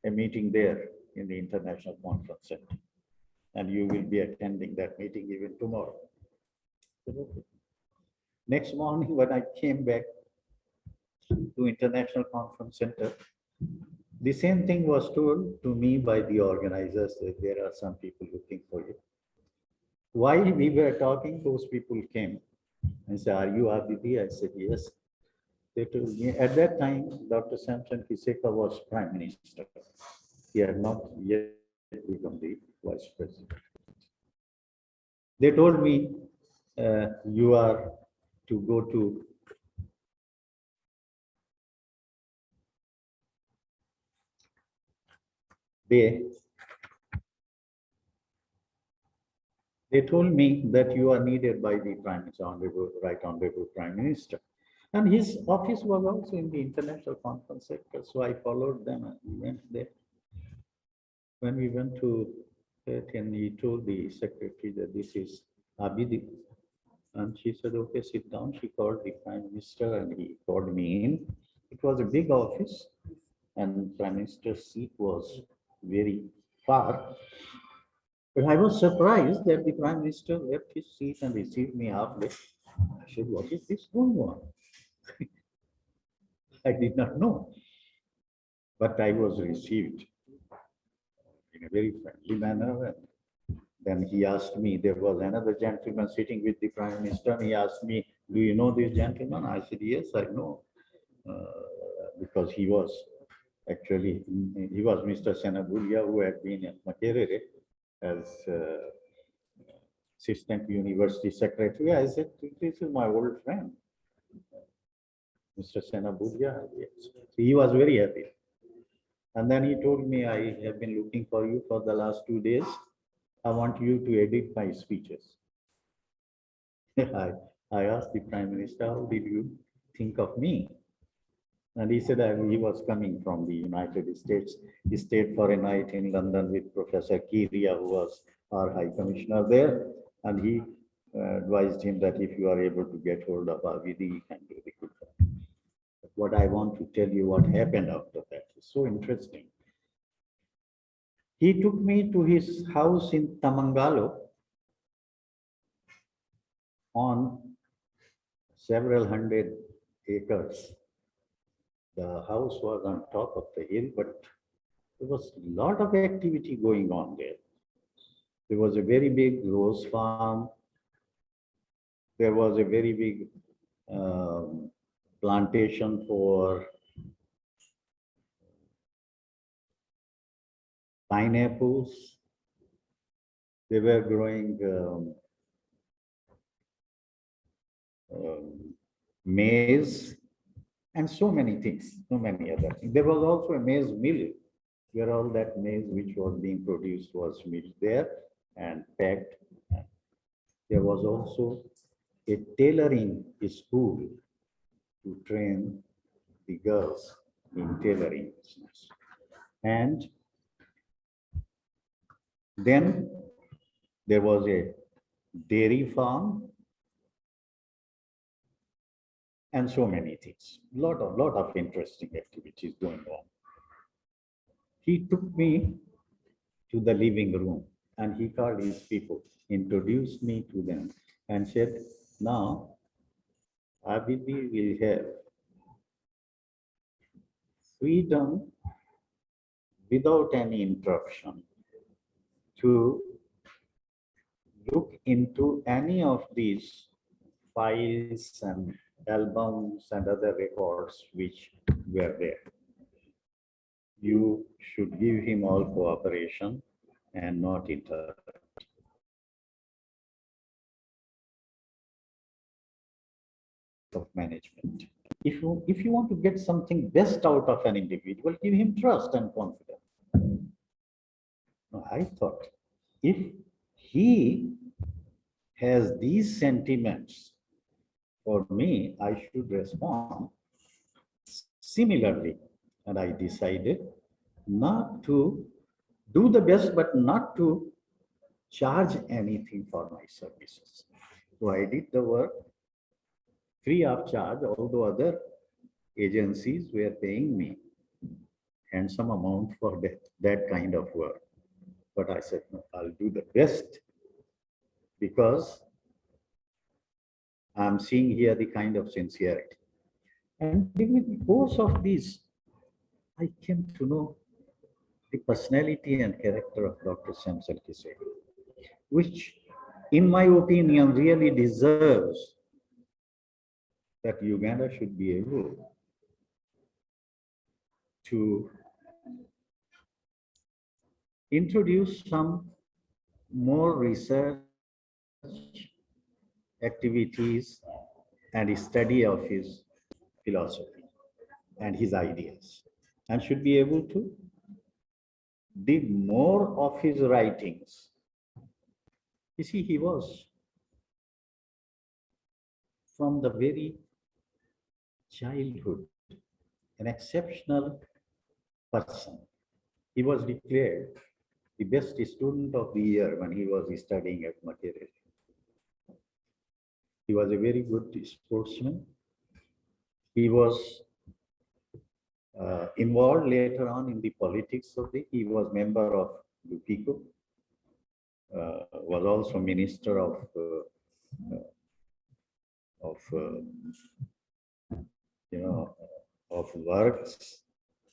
a meeting there in the International Conference Center. And you will be attending that meeting even tomorrow. I said, okay. Next morning, when I came back to International Conference Center, the same thing was told to me by the organizers that there are some people looking for you. While we were talking, those people came and said, are you Abidi? I said, yes. They told me, at that time, Dr. Samson Kiseka was Prime Minister. He had not yet become the vice president. They told me, you are to go to they told me that you are needed by the Prime Minister, Right Honorable Prime Minister. And his office was also in the international conference sector. So I followed them and we went there. When we went to it, and he told the secretary that this is Abidi. And she said, okay, sit down. She called the Prime Minister and he called me in. It was a big office and Prime Minister's seat was very far. But I was surprised that the Prime Minister left his seat and received me halfway. I said, what is this going on? I did not know. But I was received in a very friendly manner. And then he asked me, there was another gentleman sitting with the Prime Minister. And he asked me, do you know this gentleman? I said, yes, I know. Because he was actually, he was Mr. Senabulia, who had been at Makerere as assistant university secretary. I said, this is my old friend, Mr. Senabulia. Yes. He was very happy. And then he told me, I have been looking for you for the last 2 days. I want you to edit my speeches. I asked the Prime Minister, how did you think of me? And he said he was coming from the United States. He stayed for a night in London with Professor Kiria, who was our High Commissioner there. And he advised him that if you are able to get hold of Abidi, you can do the good job. But what I want to tell you what happened after that is so interesting. He took me to his house in Tamangalo on several hundred acres. The house was on top of the hill, but there was a lot of activity going on there. There was a very big rose farm. There was a very big plantation for pineapples. They were growing maize and so many things, so many other things. There was also a maize mill where all that maize which was being produced was milled there and packed. There was also a tailoring school to train the girls in tailoring business. And then there was a dairy farm and so many things. Lot of interesting activities going on. He took me to the living room and he called his people, introduced me to them and said, now Abidi will have freedom without any interruption to look into any of these files and albums and other records which were there. You should give him all cooperation and not interrupt. Of management. If you want to get something best out of an individual, give him trust and confidence. Now, I thought, if he has these sentiments for me, I should respond similarly. And I decided not to do the best, but not to charge anything for my services. So I did the work free of charge, although other agencies were paying me handsome amount for that kind of work. But I said, no, I'll do the best because I'm seeing here the kind of sincerity. And during the course of this, I came to know the personality and character of Dr. Samson Kisei, which in my opinion really deserves that Uganda should be able to introduce some more research activities and study of his philosophy and his ideas, and should be able to dig more of his writings. You see, he was from the very childhood an exceptional person. He was declared the best student of the year when he was studying at Makerere. He was a very good sportsman. He was involved later on in the politics of he was member of UPICO, was also minister of works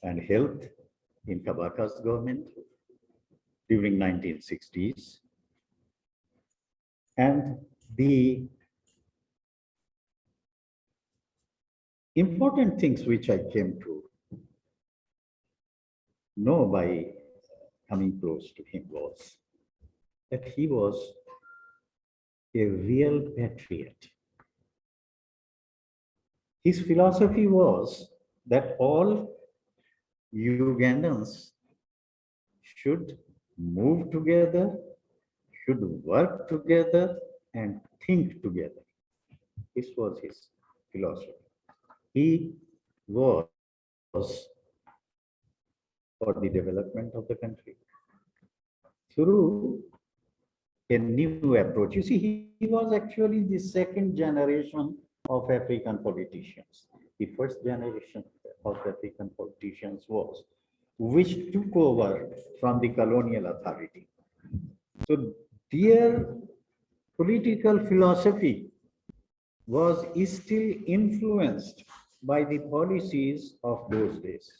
and health in Kabaka's government during 1960s. And the important things which I came to know by coming close to him was that he was a real patriot. His philosophy was that all Ugandans should move together, should work together, and think together. This was his philosophy. He was for the development of the country through a new approach. You see, he was actually the second generation of African politicians. The first generation of African politicians was which took over from the colonial authority. So their political philosophy was still influenced by the policies of those days,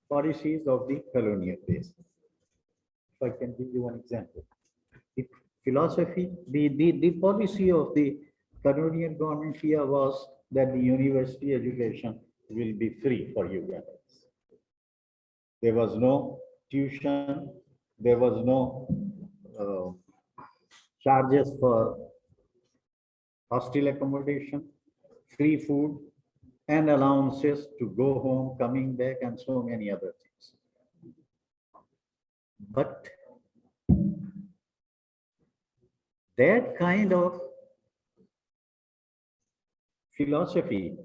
policies of the colonial days. If I can give you one example, the philosophy, the policy of the colonial government here was that the university education will be free for Ugandans. There was no tuition, there was no charges for hostel accommodation, free food, and allowances to go home, coming back, and so many other things. But that kind of philosophy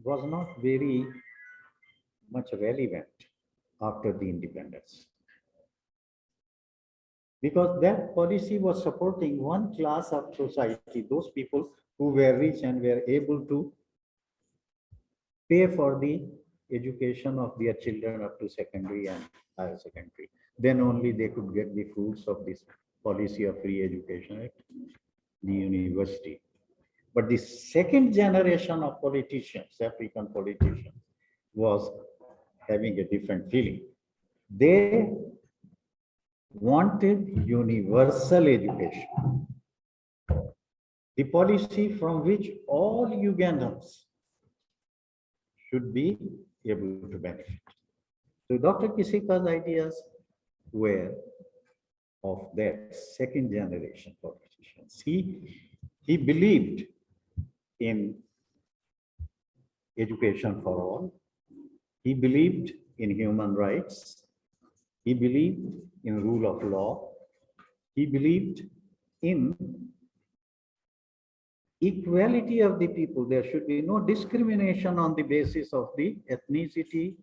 was not very much relevant after the independence, because that policy was supporting one class of society, those people who were rich and were able to pay for the education of their children up to secondary and higher secondary. Then only they could get the fruits of this policy of free education at the university. But the second generation of politicians, African politicians, was having a different feeling. They wanted universal education, the policy from which all Ugandans should be able to benefit. So Dr. Kisika's ideas were of that second generation politicians. He believed in education for all. He believed in human rights. He believed in rule of law. He believed in equality of the people. There should be no discrimination on the basis of the ethnicity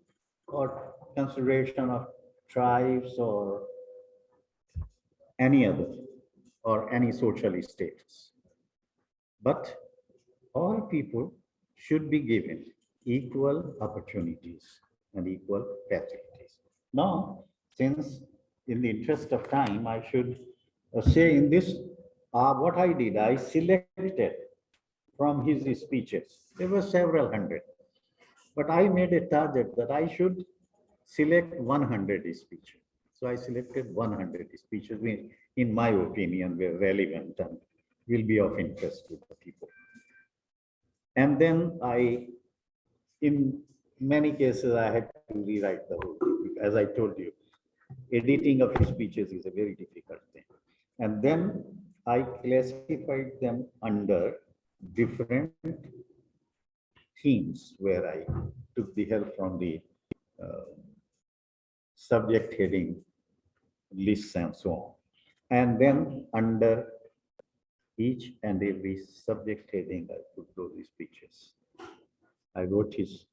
or consideration of tribes or any other or any social status. But all people should be given equal opportunities and equal facilities. Now, since in the interest of time, I should say in this, what I did, I selected from his speeches. There were several hundred, but I made a target that I should select 100 speeches. So I selected 100 speeches, which in my opinion were relevant and will be of interest to the people. And then I in many cases, I had to rewrite the whole thing. As I told you, editing of his speeches is a very difficult thing. And then I classified them under different themes where I took the help from the subject heading lists and so on. And then under each and every subject heading, I put those speeches. I wrote his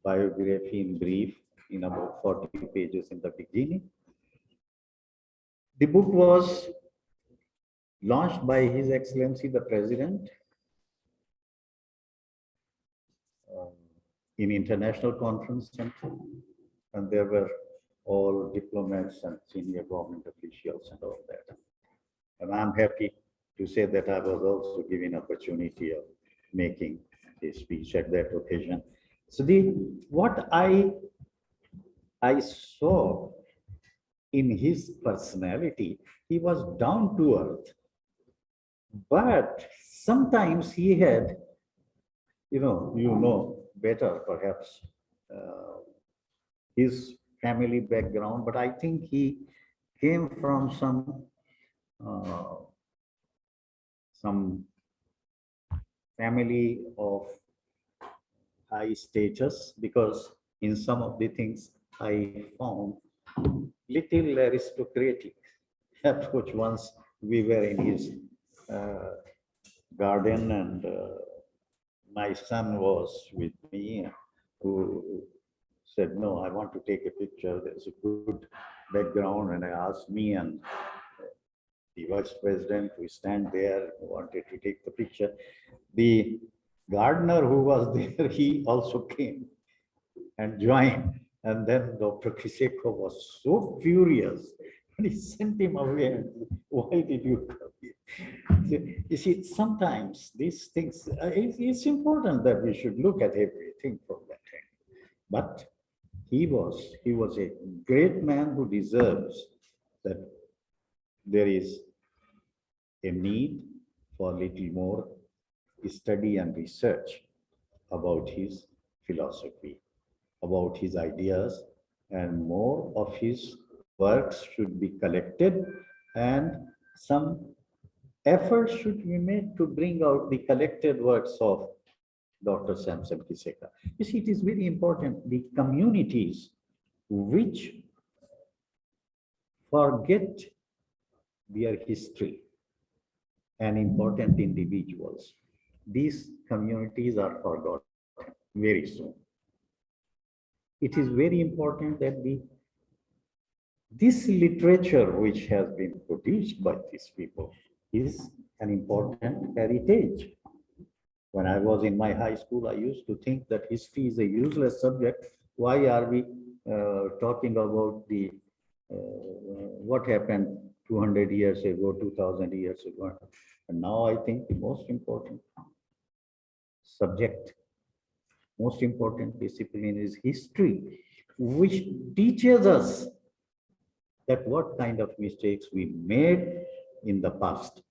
biography in brief in about 40 pages in the beginning. The book was launched by His Excellency the President in International Conference Center, and there were all diplomats and senior government officials and all that. And I'm happy to say that I was also given opportunity of making a speech at that occasion. So what I saw in his personality, he was down to earth, but sometimes he had, you know better perhaps his family background, but I think he came from some family of high status, because in some of the things I found little aristocratic approach. Once we were in his garden, and my son was with me, who said, "No, I want to take a picture. There's a good background." And I asked me and the vice president, who stand there, wanted to take the picture. The gardener who was there, he also came and joined. And then Dr. Kiseko was so furious, and he sent him away. "Why did you come here?" You see, sometimes these things, it's important that we should look at everything from that angle. But he was a great man who deserves that there is a need for a little more study and research about his philosophy, about his ideas, and more of his works should be collected, and some effort should be made to bring out the collected works of Dr. Samson Kiseka. You see, it is very important, the communities which forget their history and important individuals, these communities are forgotten very soon. It is very important that this literature which has been produced by these people is an important heritage. When I was in my high school, I used to think that history is a useless subject. Why are we talking about the what happened 200 years ago, 2000 years ago? And now I think the most important subject, most important discipline is history, which teaches us that what kind of mistakes we made in the past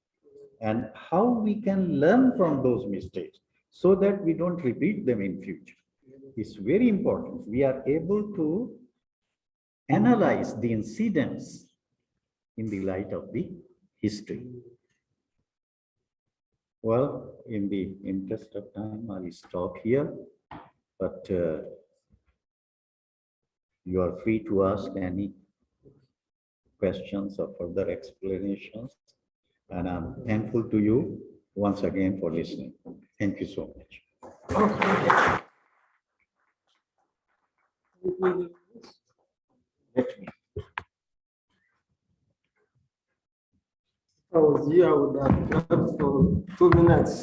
and how we can learn from those mistakes so that we don't repeat them in future. It's very important. We are able to analyze the incidents in the light of the history. Well, in the interest of time, I will stop here, but you are free to ask any questions or further explanations. And I'm thankful to you once again for listening. Thank you so much. Let me. I was here, I would have clapped for 2 minutes.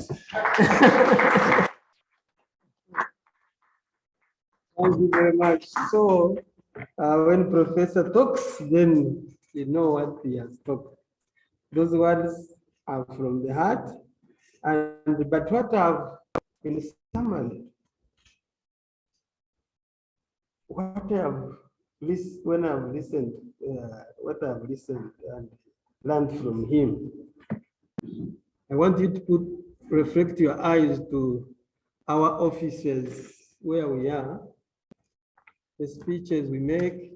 Thank you very much. So when Professor talks, then you know what he has talked. Those words are from the heart. But what I've in summary, what I've listened, when I've listened, what I've listened and learned from him, I want you to reflect your eyes to our officers where we are, the speeches we make,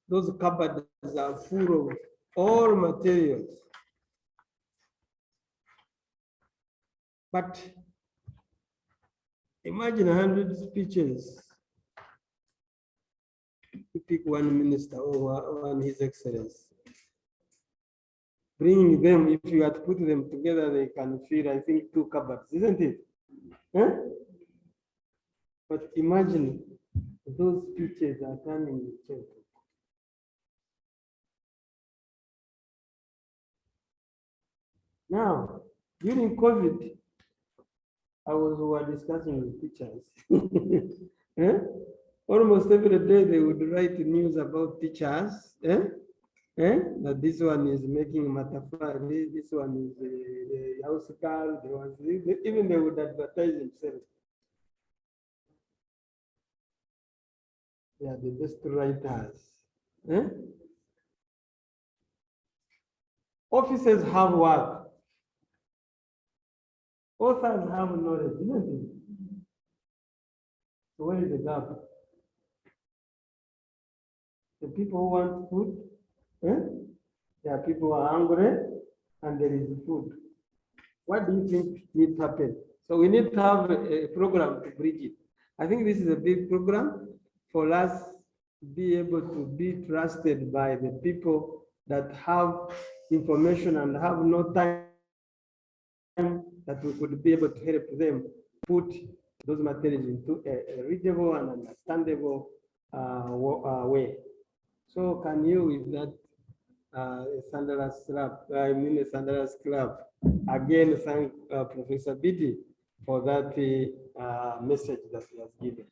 those cupboards are full of all materials. But imagine 100 speeches to pick one minister or one His Excellency. Bringing them, if you had to put them together, they can fill, I think, 2 cupboards, isn't it? Huh? But imagine those speeches are turning the church. Now, during COVID, we were discussing with teachers. Eh? Almost every day they would write news about teachers. That this one is making matafari, this one is a house girl. Even they would advertise themselves. They are the best writers. Officers have work. Authors have knowledge, isn't it? So where is the gap? The people who want food, there are people who are hungry, and there is food. What do you think needs to happen? So we need to have a program to bridge it. I think this is a big program for us to be able to be trusted by the people that have information and have no time that we could be able to help them put those materials into a readable and understandable way. So can you, with that Sandala's Club, again thank Professor Abidi for that message that he has given.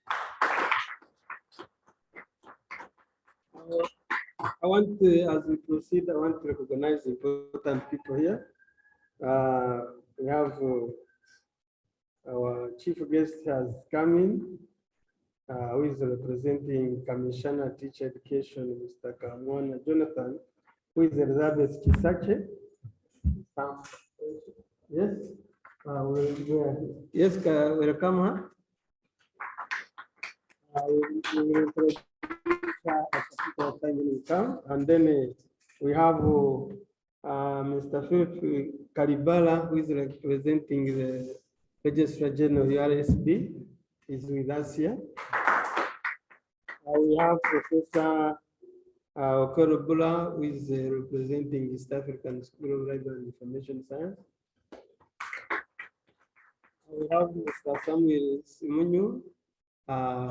I want to, as we proceed, I want to recognize important people here. We have our chief guest has come in, who is representing Commissioner Teacher Education, Mr. Kamwana Jonathan, who is Elizabeth Kisache. Yes, yes, welcome her. We will introduce her at a particular time when we come, and then we have Mr. Philip Karibala, who is representing the Registrar General RSB, is with us here. We have Professor Okorobula, who is representing East African School of Library and Information Science. We have Mr. Samuel Simunyu,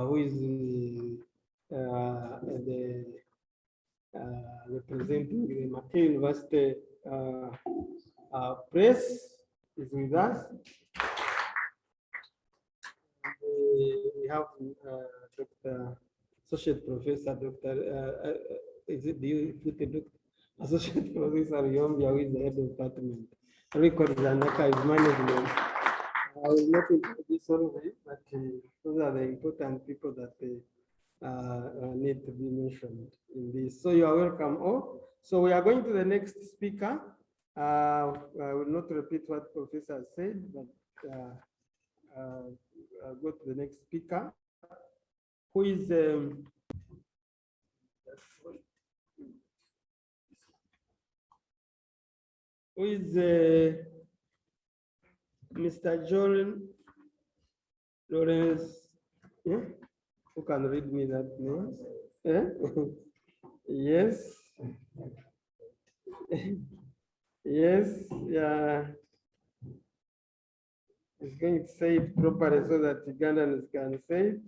who is representing the Mackay University Press, is with us. We have Dr. Associate Professor Dr. Is it, do you put the Associate Professor Yombia, who is the head of department, Records and Archives Management. I will not introduce all of it, but those are the important people that need to be mentioned in this. So you are welcome all. So we are going to the next speaker. I will not repeat what Professor said, but I'll go to the next speaker, who is Mr. Jorgen Lorentzen. Yeah? Who can read me that name? Yeah? Yes. Yes. Yeah. It's going to say it properly so that Ugandans can say it.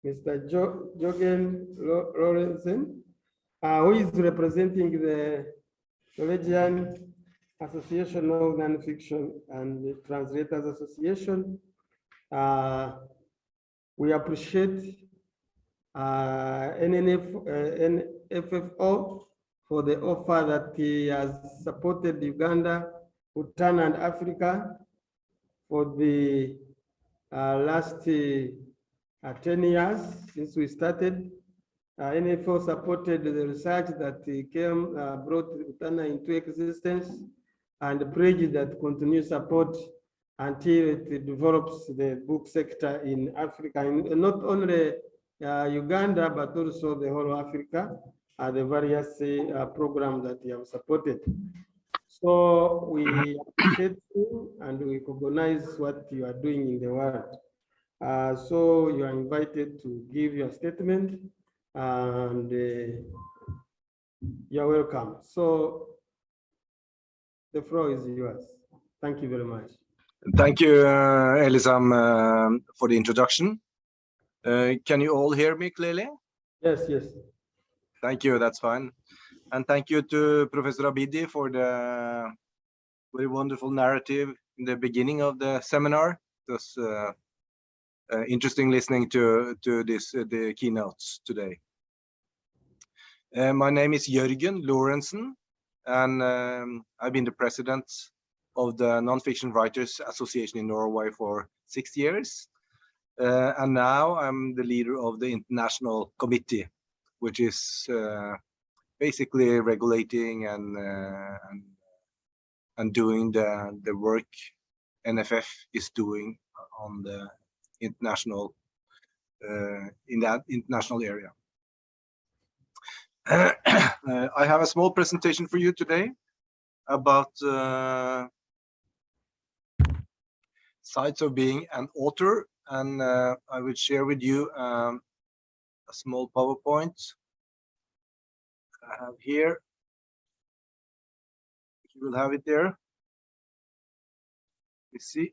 Mr. Jorgen Lorentzen, who is representing the Norwegian Association of Nonfiction and Translators Association. We appreciate NFFO for the offer that he has supported Uganda, UTANA, and Africa for the last 10 years since we started. NFFO supported the research that brought UTANA into existence, and pledged that continue support until it develops the book sector in Africa, and not only Uganda, but also the whole of Africa, the various programs that you have supported. So we appreciate you and we recognize what you are doing in the world. So you are invited to give your statement and you're welcome. So the floor is yours. Thank you very much. Thank you, Elisam, for the introduction. Can you all hear me clearly? Yes, yes. Thank you, that's fine. And thank you to Professor Abidi for the very wonderful narrative in the beginning of the seminar. It was interesting listening to the keynotes today. My name is Jorgen Lorentzen, and I've been the president of the Nonfiction Writers Association in Norway for 6 years. And now I'm the leader of the international committee, which is basically regulating and doing the work NFF is doing on the international in that international area. I have a small presentation for you today about sides of being an author, and I will share with you a small PowerPoint I have here. You will have it there. You see.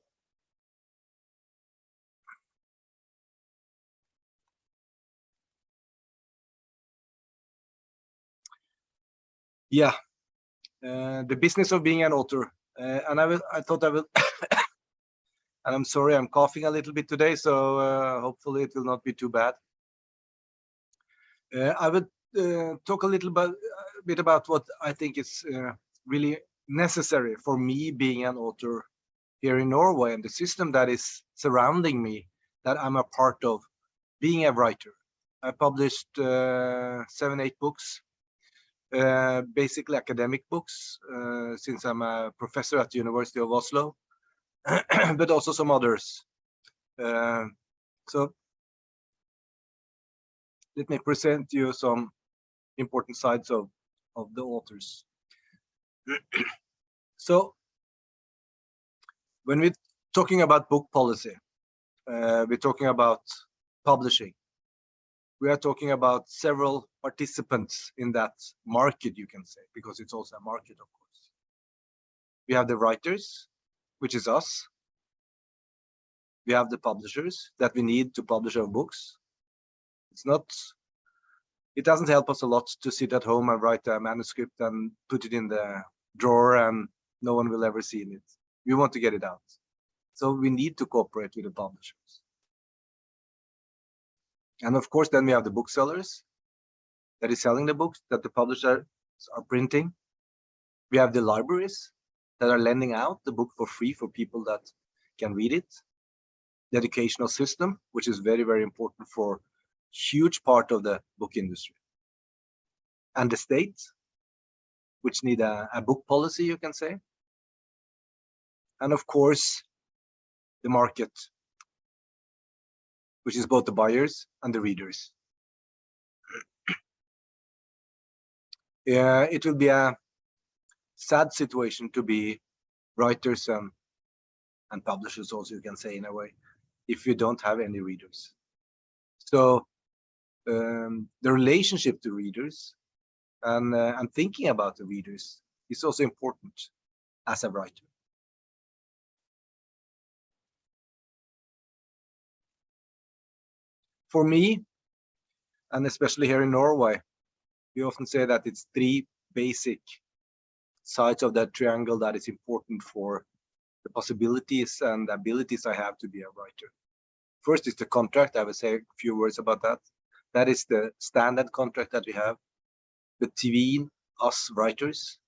Yeah, the business of being an author, and I thought I will. And I'm sorry, I'm coughing a little bit today, so hopefully it will not be too bad. I would talk a little bit about what I think is really necessary for me being an author here in Norway, and the system that is surrounding me, that I'm a part of, being a writer. I published 7-8 books, basically academic books, since I'm a professor at the University of Oslo. But also some others. So let me present you some important sides of the authors. So when we're talking about book policy, we're talking about publishing. We are talking about several participants in that market, you can say, because it's also a market, of course. We have the writers, which is us. We have the publishers that we need to publish our books. It doesn't help us a lot to sit at home and write a manuscript and put it in the drawer and no one will ever see it. We want to get it out. So we need to cooperate with the publishers. And of course, then we have the booksellers that is selling the books that the publishers are printing. We have the libraries that are lending out the book for free for people that can read it. The educational system, which is very, very important for a huge part of the book industry. And the state, which need a book policy, you can say. And of course, the market, which is both the buyers and the readers. It will be a sad situation to be writers and publishers also, you can say, in a way, if you don't have any readers. So the relationship to readers and thinking about the readers is also important as a writer. For me, and especially here in Norway, we often say that it's 3 basic sides of that triangle that is important for the possibilities and abilities I have to be a writer. First is the contract. I will say a few words about that. That is the standard contract that we have between us writers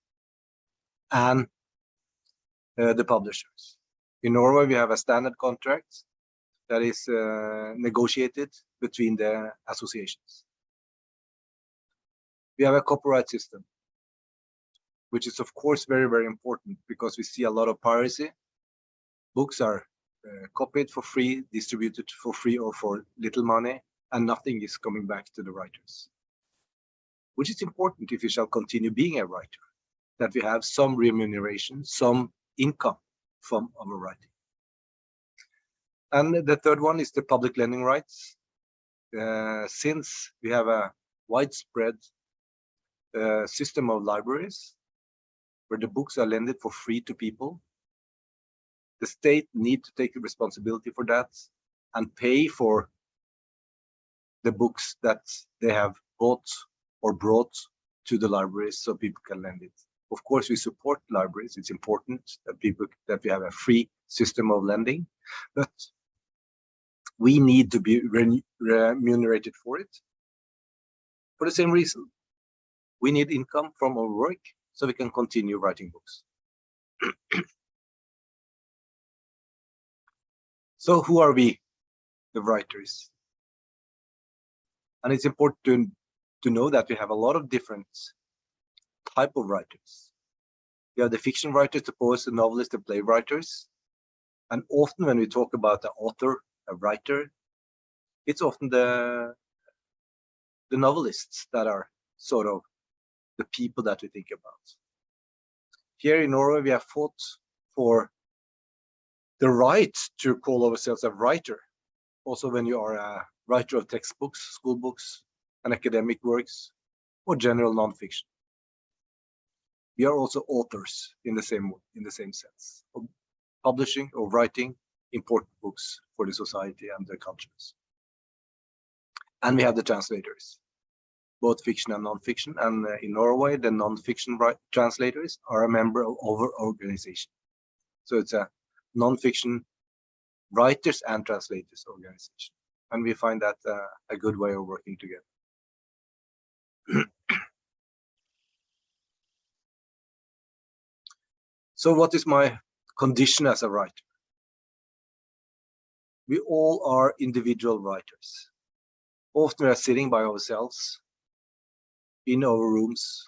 and the publishers. In Norway, we have a standard contract that is negotiated between the associations. We have a copyright system, which is of course very, very important because we see a lot of piracy Books are copied for free, distributed for free or for little money, and nothing is coming back to the writers. Which is important if you shall continue being a writer, that we have some remuneration, some income from our writing. And the third one is the public lending rights. Since we have a widespread system of libraries where the books are lended for free to people, the state needs to take the responsibility for that and pay for the books that they have bought or brought to the libraries so people can lend it. Of course, we support libraries. It's important that we have a free system of lending, but we need to be remunerated for it. For the same reason, we need income from our work so we can continue writing books. So who are we, the writers? And it's important to know that we have a lot of different type of writers. We have the fiction writers, the poets, the novelists, the playwriters. And often when we talk about the author, a writer, it's often the novelists that are sort of the people that we think about. Here in Norway, we have fought for the right to call ourselves a writer. Also when you are a writer of textbooks, school books, and academic works, or general nonfiction. We are also authors in the same sense, of publishing or writing important books for the society and the cultures. And we have the translators, both fiction and nonfiction. And in Norway, the nonfiction translators are a member of our organization. So it's a nonfiction writers and translators organization. And we find that a good way of working together. So what is my condition as a writer? We all are individual writers. Often we are sitting by ourselves in our rooms,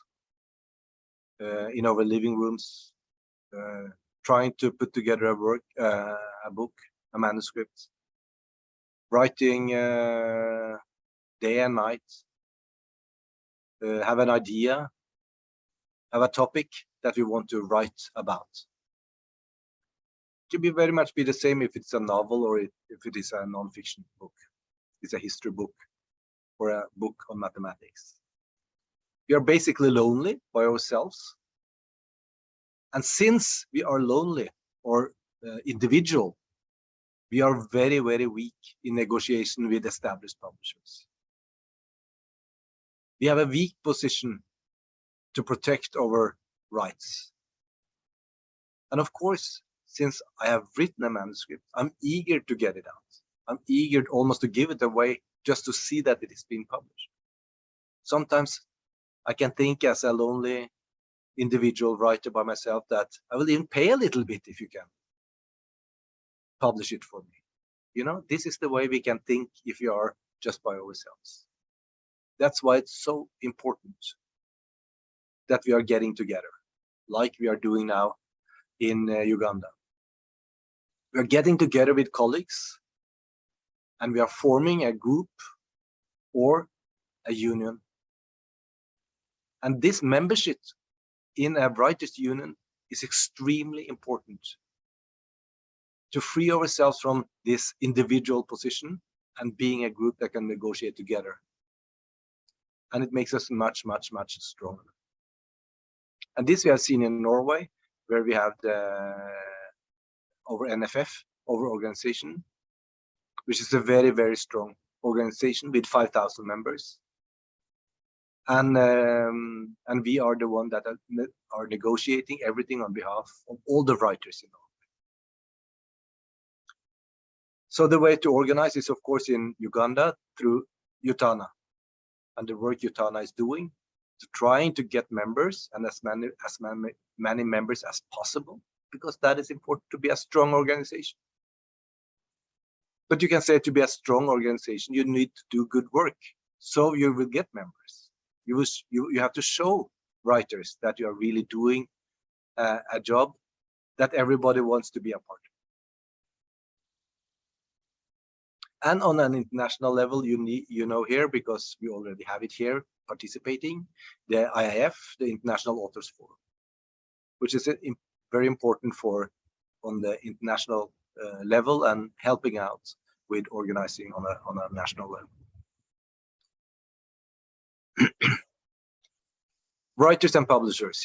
in our living rooms, trying to put together a book, a manuscript, writing day and night, have an idea, have a topic that we want to write about. It can be very much be the same if it's a novel or if it is a non-fiction book. It's a history book or a book on mathematics. We are basically lonely by ourselves. And since we are lonely or individual, we are very, very weak in negotiation with established publishers. We have a weak position to protect our rights. And of course, since I have written a manuscript, I'm eager to get it out. I'm eager almost to give it away just to see that it is being published. Sometimes I can think as a lonely individual writer by myself that I will even pay a little bit if you can publish it for me. You know, this is the way we can think if we are just by ourselves. That's why it's so important that we are getting together, like we are doing now in Uganda. We are getting together with colleagues and we are forming a group or a union. And this membership in a writers' union is extremely important to free ourselves from this individual position and being a group that can negotiate together. And it makes us much, much, much stronger. And this we have seen in Norway, where we have our NFF, our organization, which is a very, very strong organization with 5,000 members. And we are the one that are negotiating everything on behalf of all the writers in Norway. So the way to organize is, of course, in Uganda through UTANA, and the work UTANA is doing to trying to get members and as many members as possible, because that is important to be a strong organization. But you can say to be a strong organization, you need to do good work, so you will get members. You have to show writers that you are really doing a job that everybody wants to be a part of. And on an international level, you know here, because we already have it here participating, the IIF, the International Authors Forum, which is very important on the international level and helping out with organizing on a national level. Writers and publishers.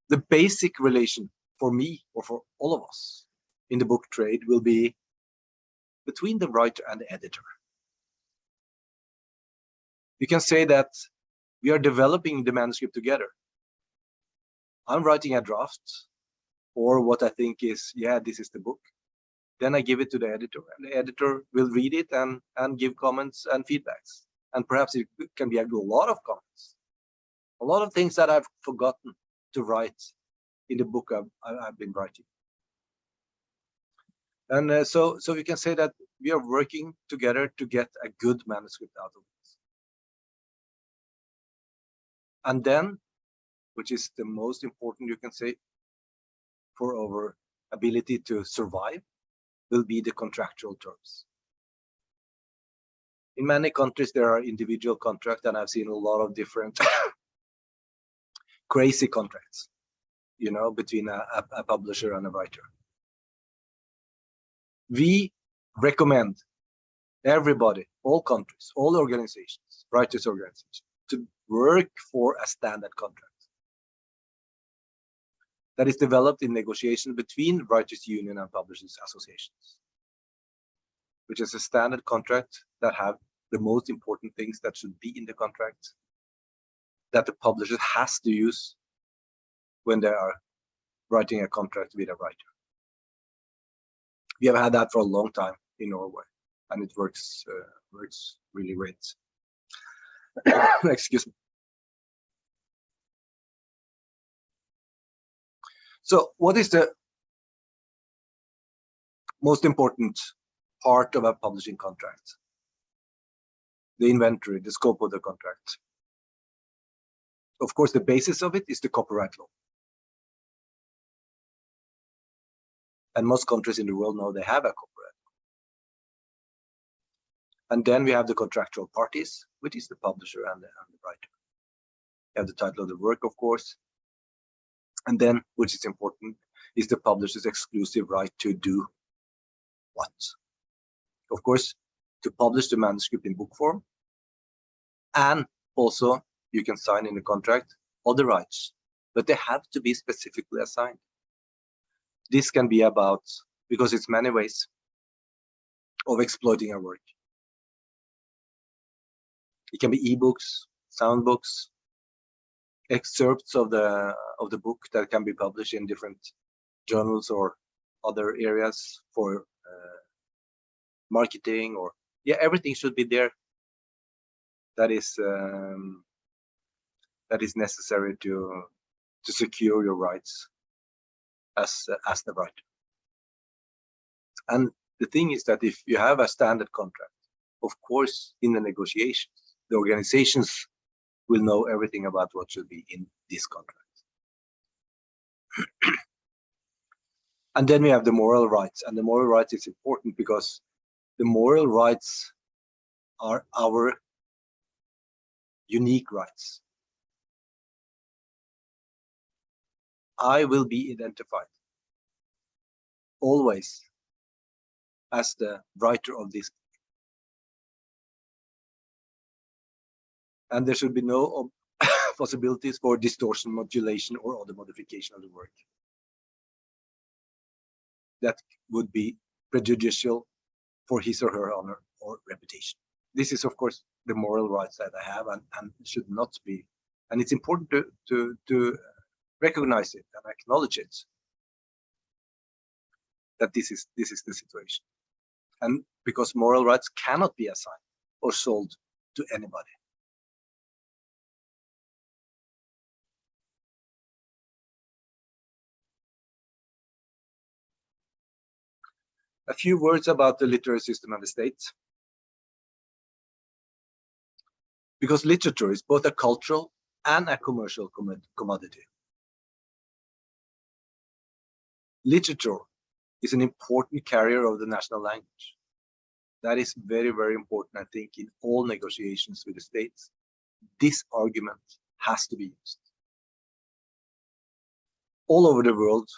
The basic relation for me or for all of us in the book trade will be between the writer and the editor. You can say that we are developing the manuscript together. I'm writing a draft or what I think is, yeah, this is the book. Then I give it to the editor, and the editor will read it and give comments and feedbacks. And perhaps it can be a lot of comments, a lot of things that I've forgotten to write in the book I've been writing. And so we can say that we are working together to get a good manuscript out of this. And then, which is the most important, you can say, for our ability to survive, will be the contractual terms. In many countries, there are individual contracts, and I've seen a lot of different crazy contracts, between a publisher and a writer. We recommend everybody, all countries, all organizations, writers' organizations, to work for a standard contract that is developed in negotiation between Writers' Union and Publishers' Associations, which is a standard contract that have the most important things that should be in the contract that the publisher has to use when they are writing a contract with a writer. We have had that for a long time in Norway, and it works really great. Excuse me. So what is the most important part of a publishing contract? The inventory, the scope of the contract. Of course, the basis of it is the copyright law. And most countries in the world know they have a copyright law. And then we have the contractual parties, which is the publisher and the writer. We have the title of the work, of course. And then, which is important, is the publisher's exclusive right to do what? Of course, to publish the manuscript in book form. And also, you can sign in the contract other rights, but they have to be specifically assigned. This can be about, because it's many ways of exploiting our work. It can be ebooks, sound books, excerpts of the book that can be published in different journals or other areas for marketing, or everything should be there. That is necessary to secure your rights as the writer. And the thing is that if you have a standard contract, of course, in the negotiations, the organizations will know everything about what should be in this contract. And then we have the moral rights, and the moral rights is important because the moral rights are our unique rights. I will be identified always as the writer of this book. And there should be no possibilities for distortion, modulation, or other modification of the work that would be prejudicial for his or her honor or reputation. This is, of course, the moral rights that I have, and should not be. And it's important to recognize it and acknowledge it, that this is the situation. And because moral rights cannot be assigned or sold to anybody. A few words about the literary system and the state. Because literature is both a cultural and a commercial commodity. Literature is an important carrier of the national language. That is very, very important, I think, in all negotiations with the states. This argument has to be used. All over the world,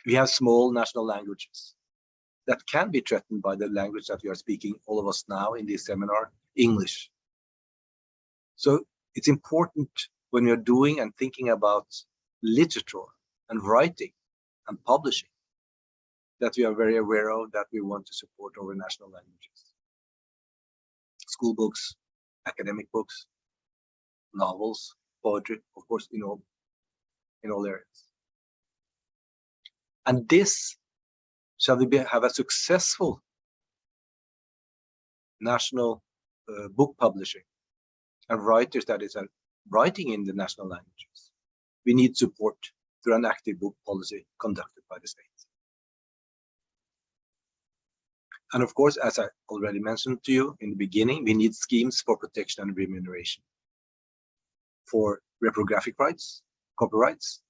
we have small national languages that can be threatened by the language that we are speaking, all of us now in this seminar, English. So it's important when you're doing and thinking about literature and writing and publishing that we are very aware of that we want to support our national languages. School books, academic books, novels, poetry, of course, in all areas. And this, shall we have a successful national book publishing and writers that is writing in the national languages, we need support through an active book policy conducted by the state. And of course, as I already mentioned to you in the beginning, we need schemes for protection and remuneration for reprographic rights, copyrights,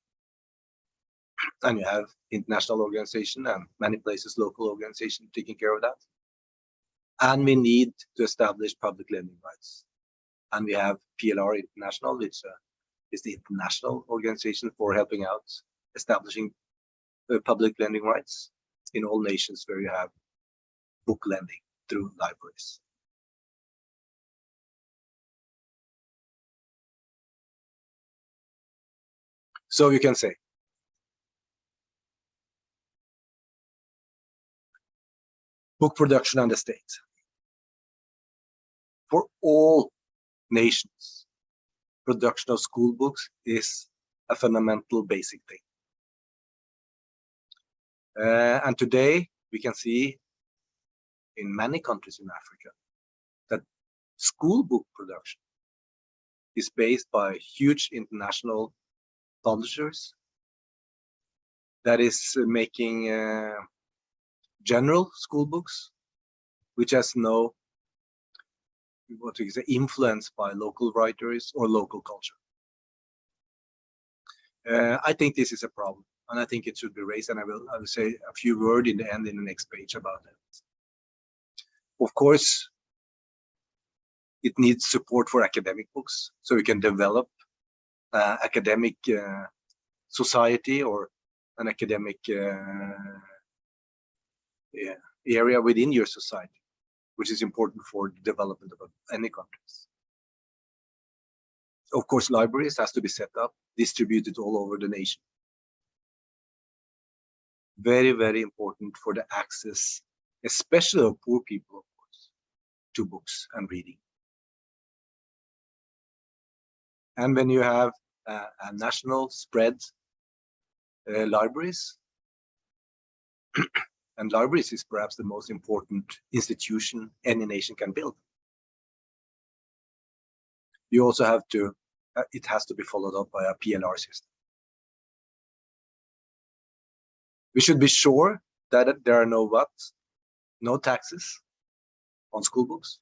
and you have international organization and many places local organization taking care of that. And we need to establish public lending rights. And we have PLR International, which is the international organization for helping out establishing public lending rights in all nations where you have book lending through libraries. So you can say, book production and the state. For all nations, production of school books is a fundamental basic thing. And today we can see in many countries in Africa that school book production is based by huge international publishers that is making general school books, which has no influence by local writers or local culture. I think this is a problem, and I think it should be raised, and I will say a few words in the end in the next page about it. Of course, it needs support for academic books, so we can develop academic society or an academic area within your society, which is important for the development of any countries. Of course, libraries has to be set up, distributed all over the nation. Very, very important for the access, especially of poor people, of course, to books and reading. And when you have a national spread libraries, and libraries is perhaps the most important institution any nation can build. You also have to, it has to be followed up by a PLR system. We should be sure that there are no taxes on school books.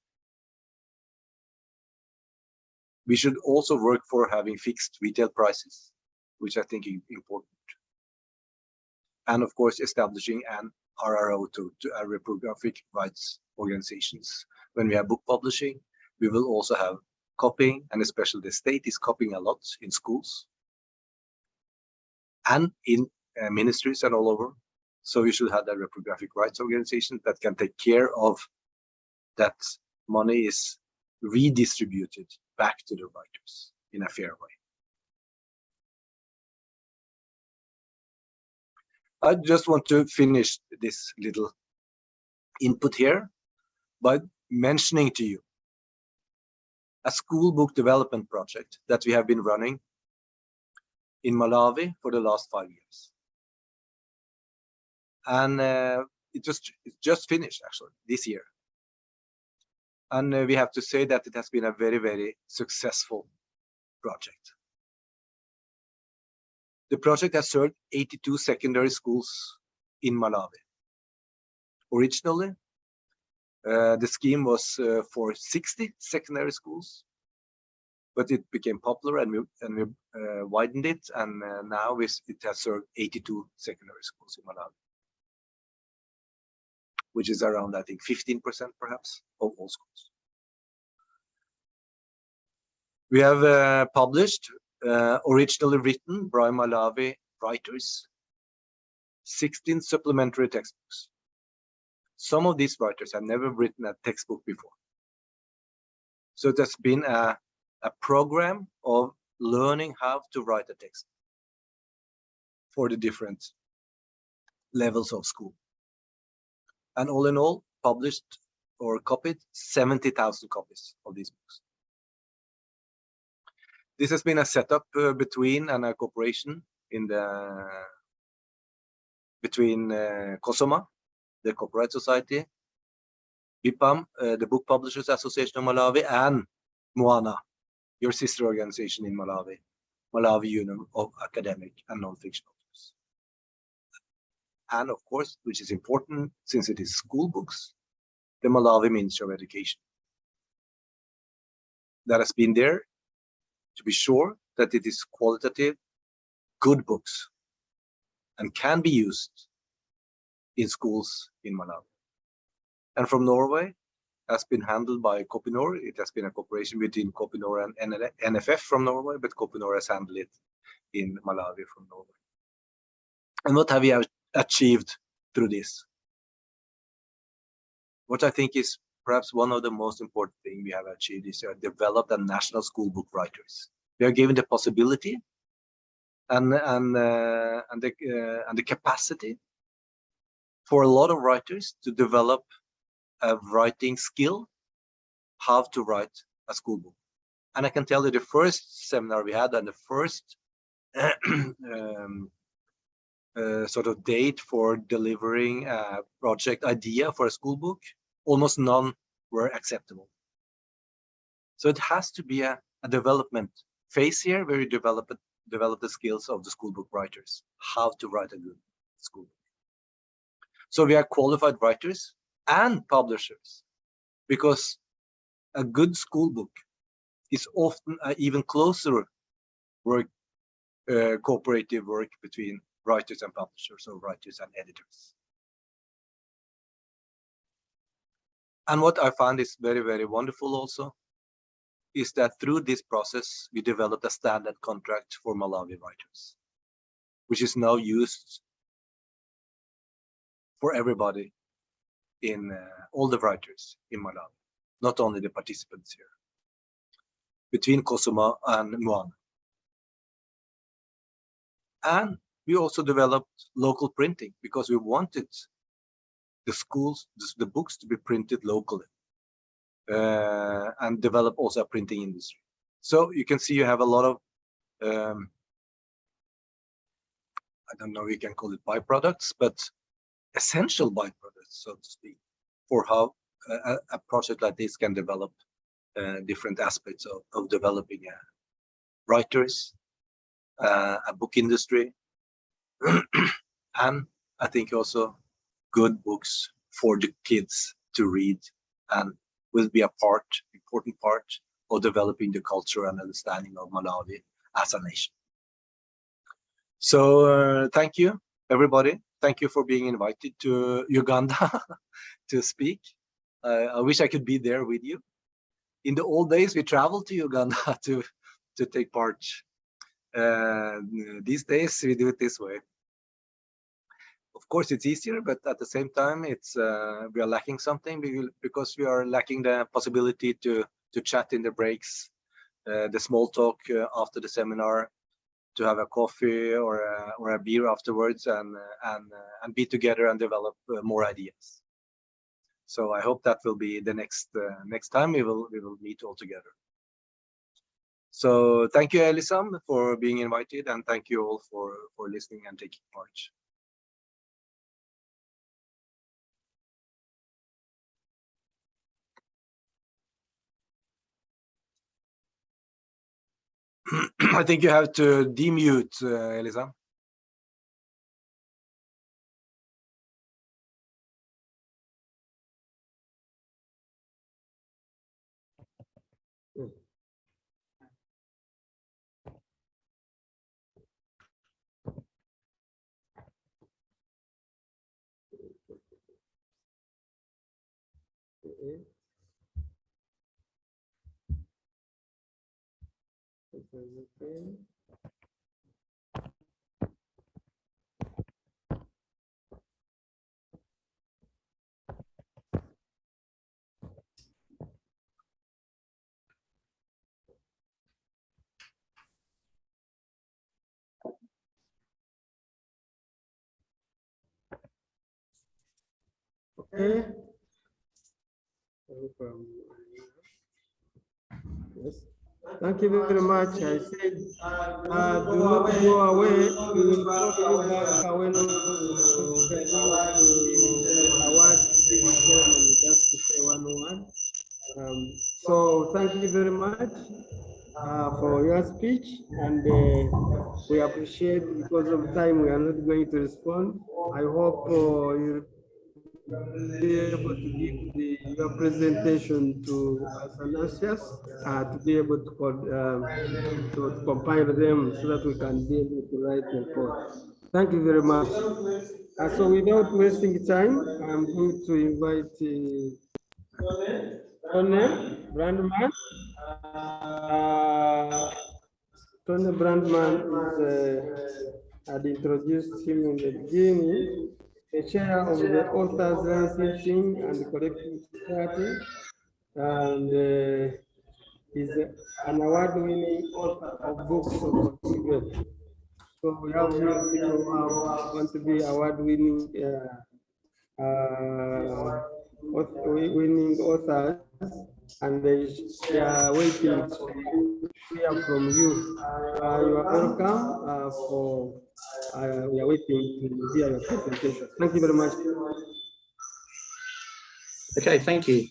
We should also work for having fixed retail prices, which I think is important. And of course, establishing an RRO to reprographic rights organizations. When we have book publishing, we will also have copying, and especially the state is copying a lot in schools and in ministries and all over. So we should have that reprographic rights organization that can take care of that money is redistributed back to the writers in a fair way. I just want to finish this little input here by mentioning to you a school book development project that we have been running in Malawi for the last 5 years. And it just finished actually this year. And we have to say that it has been a very, very successful project. The project has served 82 secondary schools in Malawi. Originally, the scheme was for 60 secondary schools, but it became popular and we widened it, and now it has served 82 secondary schools in Malawi. which is around, I think, 15% perhaps of all schools. We have published, originally written by Malawi writers, 16 supplementary textbooks. Some of these writers have never written a textbook before. So it has been a program of learning how to write a text for the different levels of school. And all in all, published or copied 70,000 copies of these books. This has been a setup between and a cooperation in between COSOMA, the Copyright Society, BIPAM, the Book Publishers Association of Malawi, and Kamwana, your sister organization in Malawi, Malawi Union of Academic and Non-Fiction Authors. And of course, which is important since it is school books, the Malawi Ministry of Education. That has been there to be sure that it is qualitative, good books and can be used in schools in Malawi. And from Norway, has been handled by Copinor. It has been a cooperation between Copinor and NFF from Norway, but Copinor has handled it in Malawi from Norway. And what have we achieved through this? What I think is perhaps one of the most important things we have achieved is to have developed a national school book writers. We are given the possibility and the capacity for a lot of writers to develop a writing skill, how to write a school book. And I can tell you the first seminar we had and the first sort of date for delivering a project idea for a school book, almost none were acceptable. So it has to be a development phase here where you develop the skills of the school book writers, how to write a good school book. So we are qualified writers and publishers, because a good school book is often an even closer work, cooperative work between writers and publishers, or writers and editors. And what I find is very, very wonderful also is that through this process, we developed a standard contract for Malawi writers, which is now used for everybody in all the writers in Malawi, not only the participants here, between COSOMA and Kamwana. And we also developed local printing because we wanted the schools, the books to be printed locally, and develop also a printing industry. So you can see you have a lot of, I don't know if you can call it byproducts, but essential byproducts, so to speak, for how a project like this can develop different aspects of developing writers, a book industry, and I think also good books for the kids to read, and will be a important part of developing the culture and understanding of Malawi as a nation. So thank you, everybody. Thank you for being invited to Uganda to speak. I wish I could be there with you. In the old days, we traveled to Uganda to take part. These days, we do it this way. Of course, it's easier, but at the same time, it's we are lacking something because we are lacking the possibility to chat in the breaks, the small talk after the seminar, to have a coffee or a beer afterwards, and be together and develop more ideas. So I hope that will be the next time we will meet all together. So thank you, Elisam, for being invited, and thank you all for listening and taking part. I think you have to demute, Elisam. Okay. Yes. Thank you very much. I said, do not go away. We will call you back when we award the ceremony, just to say one word. So thank you very much for your speech, and we appreciate, because of time, we are not going to respond. I hope you'll be able to give your presentation to Athanasius to be able to compile them so that we can be able to write the report. Thank you very much. So without wasting time, I'm going to invite Tony Bradman. Tony Bradman is, had introduced him in the beginning, the chair of the Authors Licensing and Collecting Society, and is an award-winning author of books of children. So we have here people who want to be award-winning winning authors, and they are waiting to hear from you. You are welcome. We are waiting to hear your presentation. Thank you very much. Okay, thank you.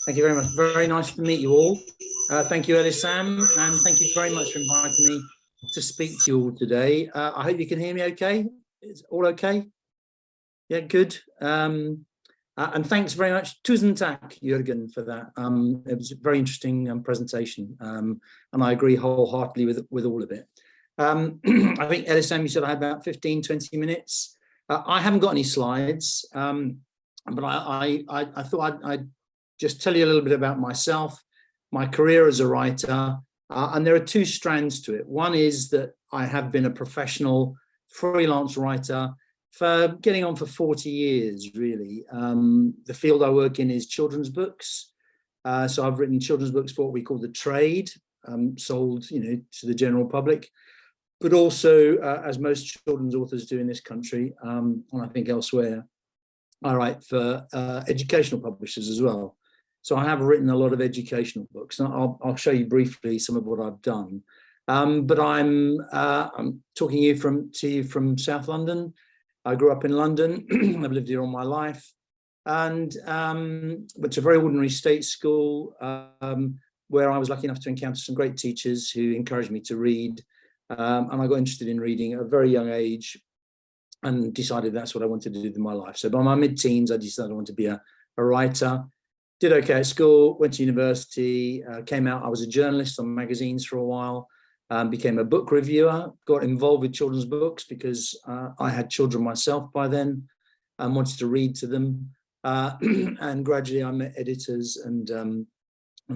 Thank you very much. Very nice to meet you all. Thank you, Elisam, and thank you very much for inviting me to speak to you all today. I hope you can hear me okay. Is all okay? Yeah, good. And thanks very much, Tusen tak, Jorgen, for that. It was a very interesting presentation, and I agree wholeheartedly with all of it. I think, Elisam, you said I had about 15, 20 minutes. I haven't got any slides, but I thought I'd just tell you a little bit about myself, my career as a writer, and there are two strands to it. One is that I have been a professional freelance writer for getting on for 40 years, really. The field I work in is children's books. So I've written children's books for what we call the trade, sold, to the general public, but also, as most children's authors do in this country, and I think elsewhere, I write for educational publishers as well. So I have written a lot of educational books, and I'll show you briefly some of what I've done. But I'm talking to you from South London. I grew up in London. I've lived here all my life, and went to a very ordinary state school where I was lucky enough to encounter some great teachers who encouraged me to read, and I got interested in reading at a very young age and decided that's what I wanted to do with my life. So by my mid-teens, I decided I wanted to be a writer. Did okay at school, went to university, came out. I was a journalist on magazines for a while. Became a book reviewer, got involved with children's books because I had children myself by then and wanted to read to them. And gradually I met editors, and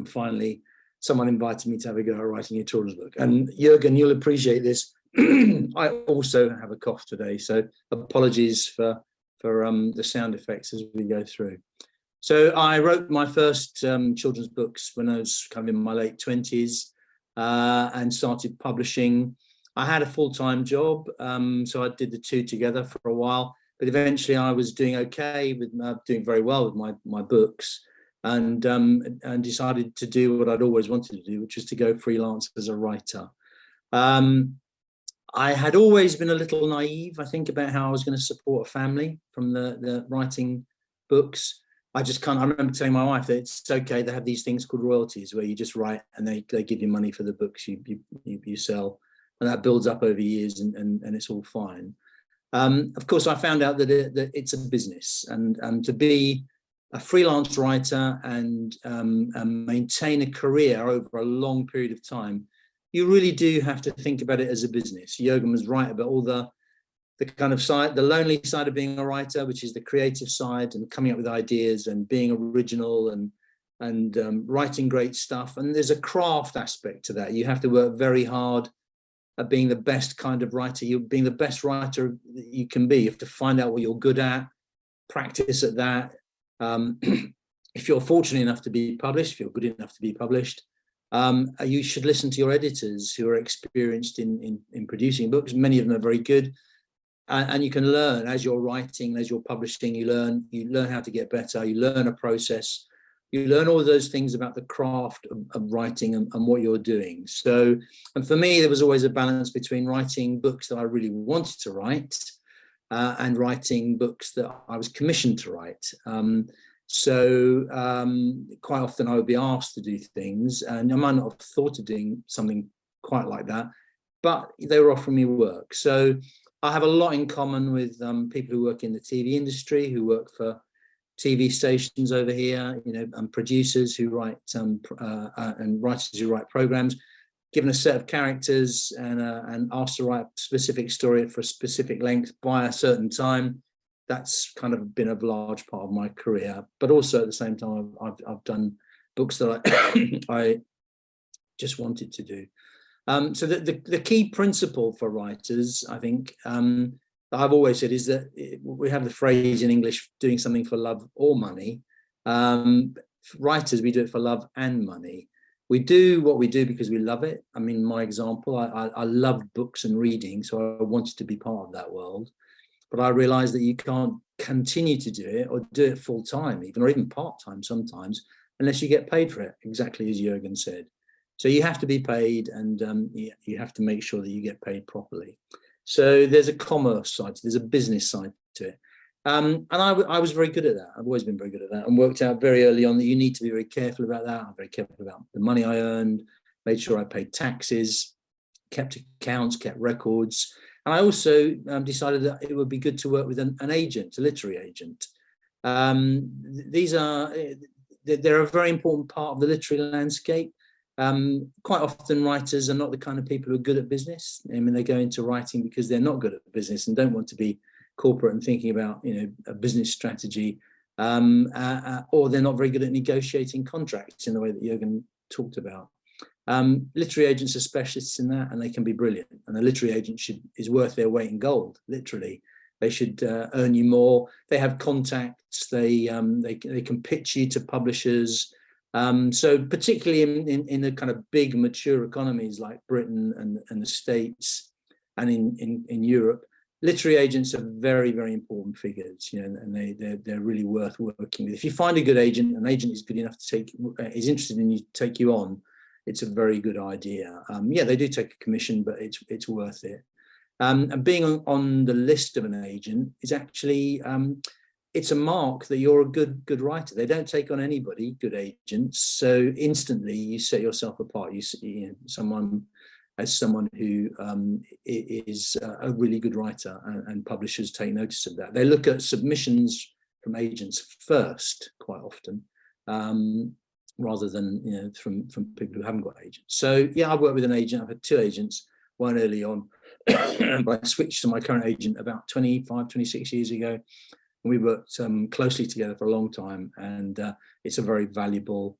finally someone invited me to have a go at writing a children's book. And Jorgen, you'll appreciate this. I also have a cough today, so apologies for the sound effects as we go through. So I wrote my first children's books when I was kind of in my late 20s. And started publishing. I had a full-time job, so I did the two together for a while, but eventually I was doing okay with doing very well with my books, and decided to do what I'd always wanted to do, which was to go freelance as a writer. I had always been a little naive, I think, about how I was going to support a family from the writing books. I remember telling my wife that it's okay, they have these things called royalties where you just write and they give you money for the books you sell, and that builds up over years, and it's all fine. Of course, I found out that it's a business, and to be a freelance writer and maintain a career over a long period of time, you really do have to think about it as a business. Jorgen was right about all the kind of side, the lonely side of being a writer, which is the creative side and coming up with ideas and being original and and writing great stuff. And there's a craft aspect to that. You have to work very hard at being the best kind of writer. You're being the best writer that you can be. You have to find out what you're good at, practice at that. If you're fortunate enough to be published, if you're good enough to be published, you should listen to your editors who are experienced in producing books. Many of them are very good. And you can learn as you're writing, as you're publishing, you learn how to get better, you learn a process, you learn all those things about the craft of writing and what you're doing. So, and for me, there was always a balance between writing books that I really wanted to write and writing books that I was commissioned to write. Quite often I would be asked to do things, and I might not have thought of doing something quite like that, but they were offering me work. So I have a lot in common with people who work in the TV industry, who work for TV stations over here, and producers who write and writers who write programs, given a set of characters and asked to write a specific story for a specific length by a certain time. That's kind of been a large part of my career. But also at the same time, I've done books that I just wanted to do. So the key principle for writers, I think, I've always said, is that we have the phrase in English, doing something for love or money. Writers, we do it for love and money. We do what we do because we love it. I mean, my example, I love books and reading, so I wanted to be part of that world. But I realized that you can't continue to do it or do it full time, or even part time sometimes, unless you get paid for it, exactly as Jorgen said. So you have to be paid, and you have to make sure that you get paid properly. So there's a commerce side, there's a business side to it. And I was very good at that. I've always been very good at that, and worked out very early on that you need to be very careful about that. I'm very careful about the money I earned, made sure I paid taxes, kept accounts, kept records. And I also decided that it would be good to work with an agent, a literary agent. They're a very important part of the literary landscape. Quite often writers are not the kind of people who are good at business. I mean, they go into writing because they're not good at business and don't want to be corporate and thinking about, a business strategy, or they're not very good at negotiating contracts in the way that Jorgen talked about. Literary agents are specialists in that, and they can be brilliant. And a literary agent is worth their weight in gold, literally. They should earn you more. They have contacts. They can pitch you to publishers. So particularly in the kind of big mature economies like Britain and the States and in Europe, literary agents are very, very important figures, and they're really worth working with. If you find a good agent, an agent is good enough to is interested in you, take you on, it's a very good idea. Yeah, they do take a commission, but it's worth it. And being on the list of an agent is actually, it's a mark that you're a good writer. They don't take on anybody, good agents. So instantly you set yourself apart. You see someone who is a really good writer, and publishers take notice of that. They look at submissions from agents first, quite often, rather than from people who haven't got agents. So yeah, I've worked with an agent. I've had 2 agents, one early on, but I switched to my current agent about 25, 26 years ago. And we worked closely together for a long time, and it's a very valuable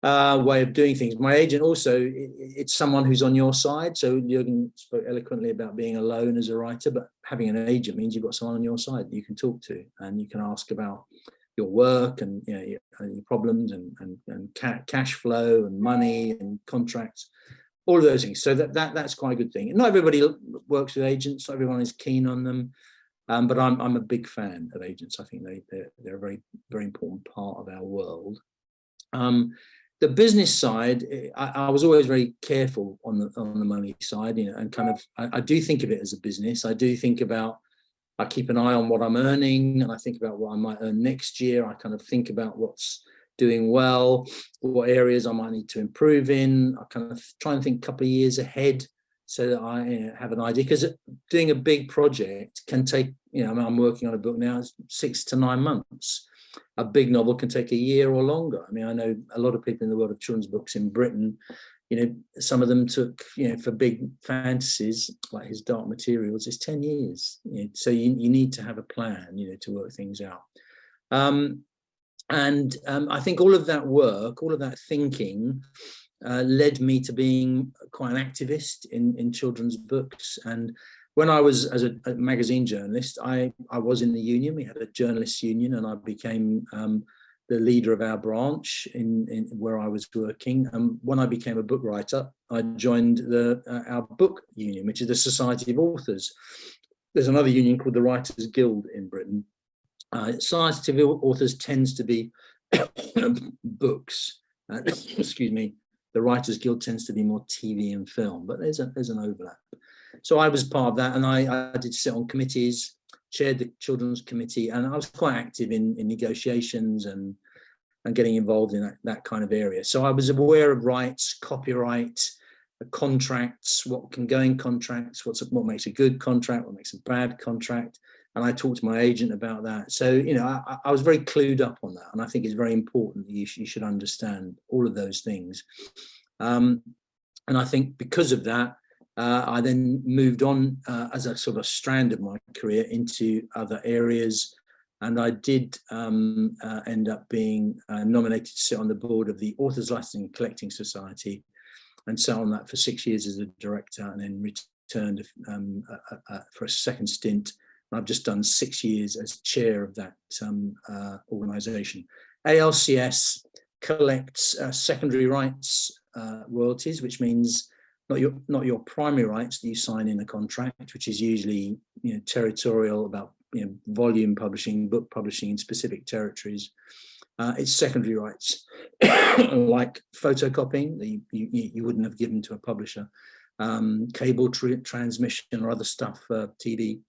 way of doing things. My agent also, it's someone who's on your side. So Jorgen spoke eloquently about being alone as a writer, but having an agent means you've got someone on your side that you can talk to, and you can ask about your work and your problems and cash flow and money and contracts, all of those things. So that's quite a good thing. And not everybody works with agents. Not everyone is keen on them. But I'm a big fan of agents. I think they're a very, very important part of our world. The business side, I was always very careful on the money side, and kind of I do think of it as a business. I do think about, I keep an eye on what I'm earning, and I think about what I might earn next year. I kind of think about what's doing well, what areas I might need to improve in. I kind of try and think a couple of years ahead, so that I have an idea, because doing a big project can take, I'm working on a book now, it's 6 to 9 months. A big novel can take a year or longer. I mean, I know a lot of people in the world of children's books in Britain, some of them took, for big fantasies, like his Dark Materials, it's 10 years. So you need to have a plan, to work things out. And I think all of that work, all of that thinking led me to being quite an activist in children's books. And when I was as a magazine journalist, I was in the union. We had a journalists union, and I became the leader of our branch in where I was working. And when I became a book writer, I joined our book union, which is the Society of Authors. There's another union called the Writers Guild in Britain. Society of Authors tends to be books. Excuse me. The Writers Guild tends to be more TV and film, but there's an overlap. So I was part of that, and I did sit on committees, chaired the Children's Committee, and I was quite active in negotiations and getting involved in that kind of area. So I was aware of rights, copyright, contracts, what can go in contracts, what makes a good contract, what makes a bad contract. And I talked to my agent about that. So, you know, I was very clued up on that. And I think it's very important that you should understand all of those things. And I think because of that, I then moved on as a sort of strand of my career into other areas. And I did end up being nominated to sit on the board of the Authors Licensing and Collecting Society, and sat on that for 6 years as a director, and then returned for a second stint. I've just done 6 years as chair of that organisation. ALCS collects secondary rights royalties, which means not your primary rights that you sign in a contract, which is usually territorial, about volume publishing, book publishing in specific territories. It's secondary rights, like photocopying that you wouldn't have given to a publisher, cable transmission or other stuff for TV.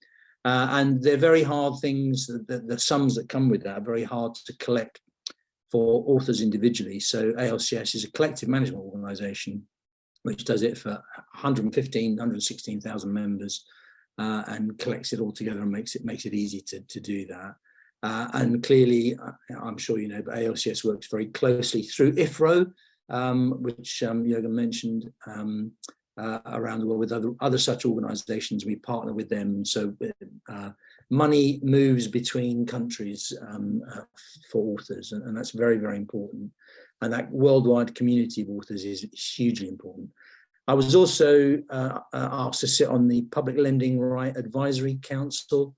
And they're very hard things, the sums that come with that are very hard to collect for authors individually. So ALCS is a collective management organisation which does it for 116,000 members and collects it all together and makes it easy to do that. And clearly, I'm sure you know, but ALCS works very closely through IFRO, which Jorgen mentioned, around the world with other such organisations. We partner with them, so money moves between countries for authors, and that's very, very important. And that worldwide community of authors is hugely important. I was also asked to sit on the Public Lending Right Advisory Council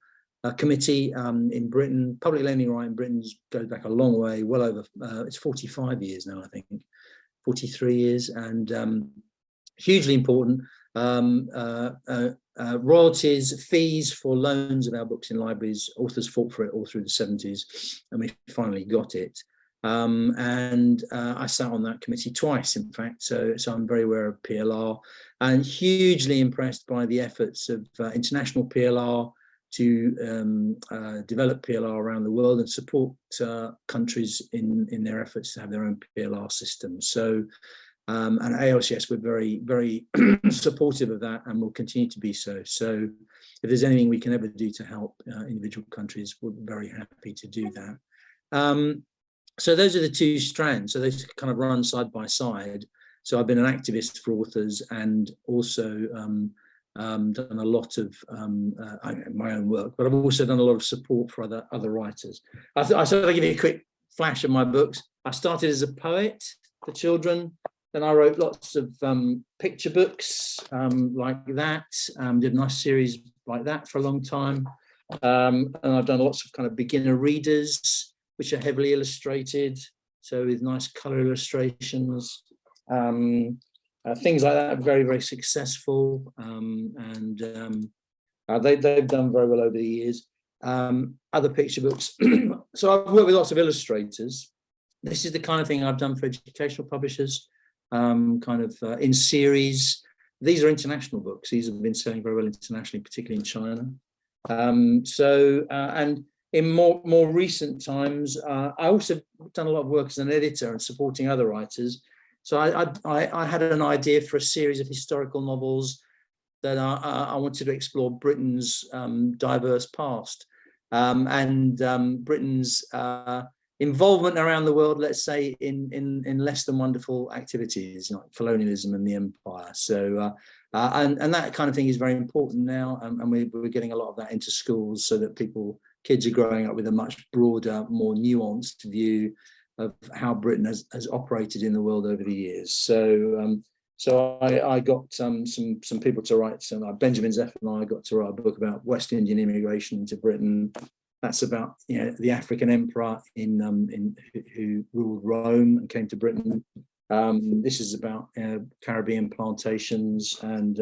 committee in Britain. Public lending right in Britain goes back a long way, well over, it's 45 years now, I think, 43 years, and hugely important. Royalties, fees for loans of our books in libraries. Authors fought for it all through the 70s, and we finally got it. I sat on that committee twice, in fact, so I'm very aware of PLR, and hugely impressed by the efforts of international PLR to develop PLR around the world and support countries in their efforts to have their own PLR system. So, and ALCS, we're very, very supportive of that, and will continue to be so. So if there's anything we can ever do to help individual countries, we're very happy to do that. So those are the two strands. So they kind of run side by side. So I've been an activist for authors, and also done a lot of my own work, but I've also done a lot of support for other writers. I thought I'd give you a quick flash of my books. I started as a poet for children, then I wrote lots of picture books like that, did a nice series like that for a long time, and I've done lots of kind of beginner readers, which are heavily illustrated, so with nice colour illustrations. Things like that are very, very successful, and they've done very well over the years. Other picture books. So I've worked with lots of illustrators. This is the kind of thing I've done for educational publishers, in series. These are international books. These have been selling very well internationally, particularly in China. And in more recent times, I also done a lot of work as an editor and supporting other writers. So I had an idea for a series of historical novels that I wanted to explore Britain's diverse past, and Britain's involvement around the world, let's say, in less than wonderful activities like colonialism and the empire. So and that kind of thing is very important now, and we're getting a lot of that into schools so that people kids are growing up with a much broader, more nuanced view of how Britain has operated in the world over the years. So I got some people to write. Benjamin Zeff and I got to write a book about West Indian immigration into Britain. That's about the African emperor who ruled Rome and came to Britain. This is about Caribbean plantations, and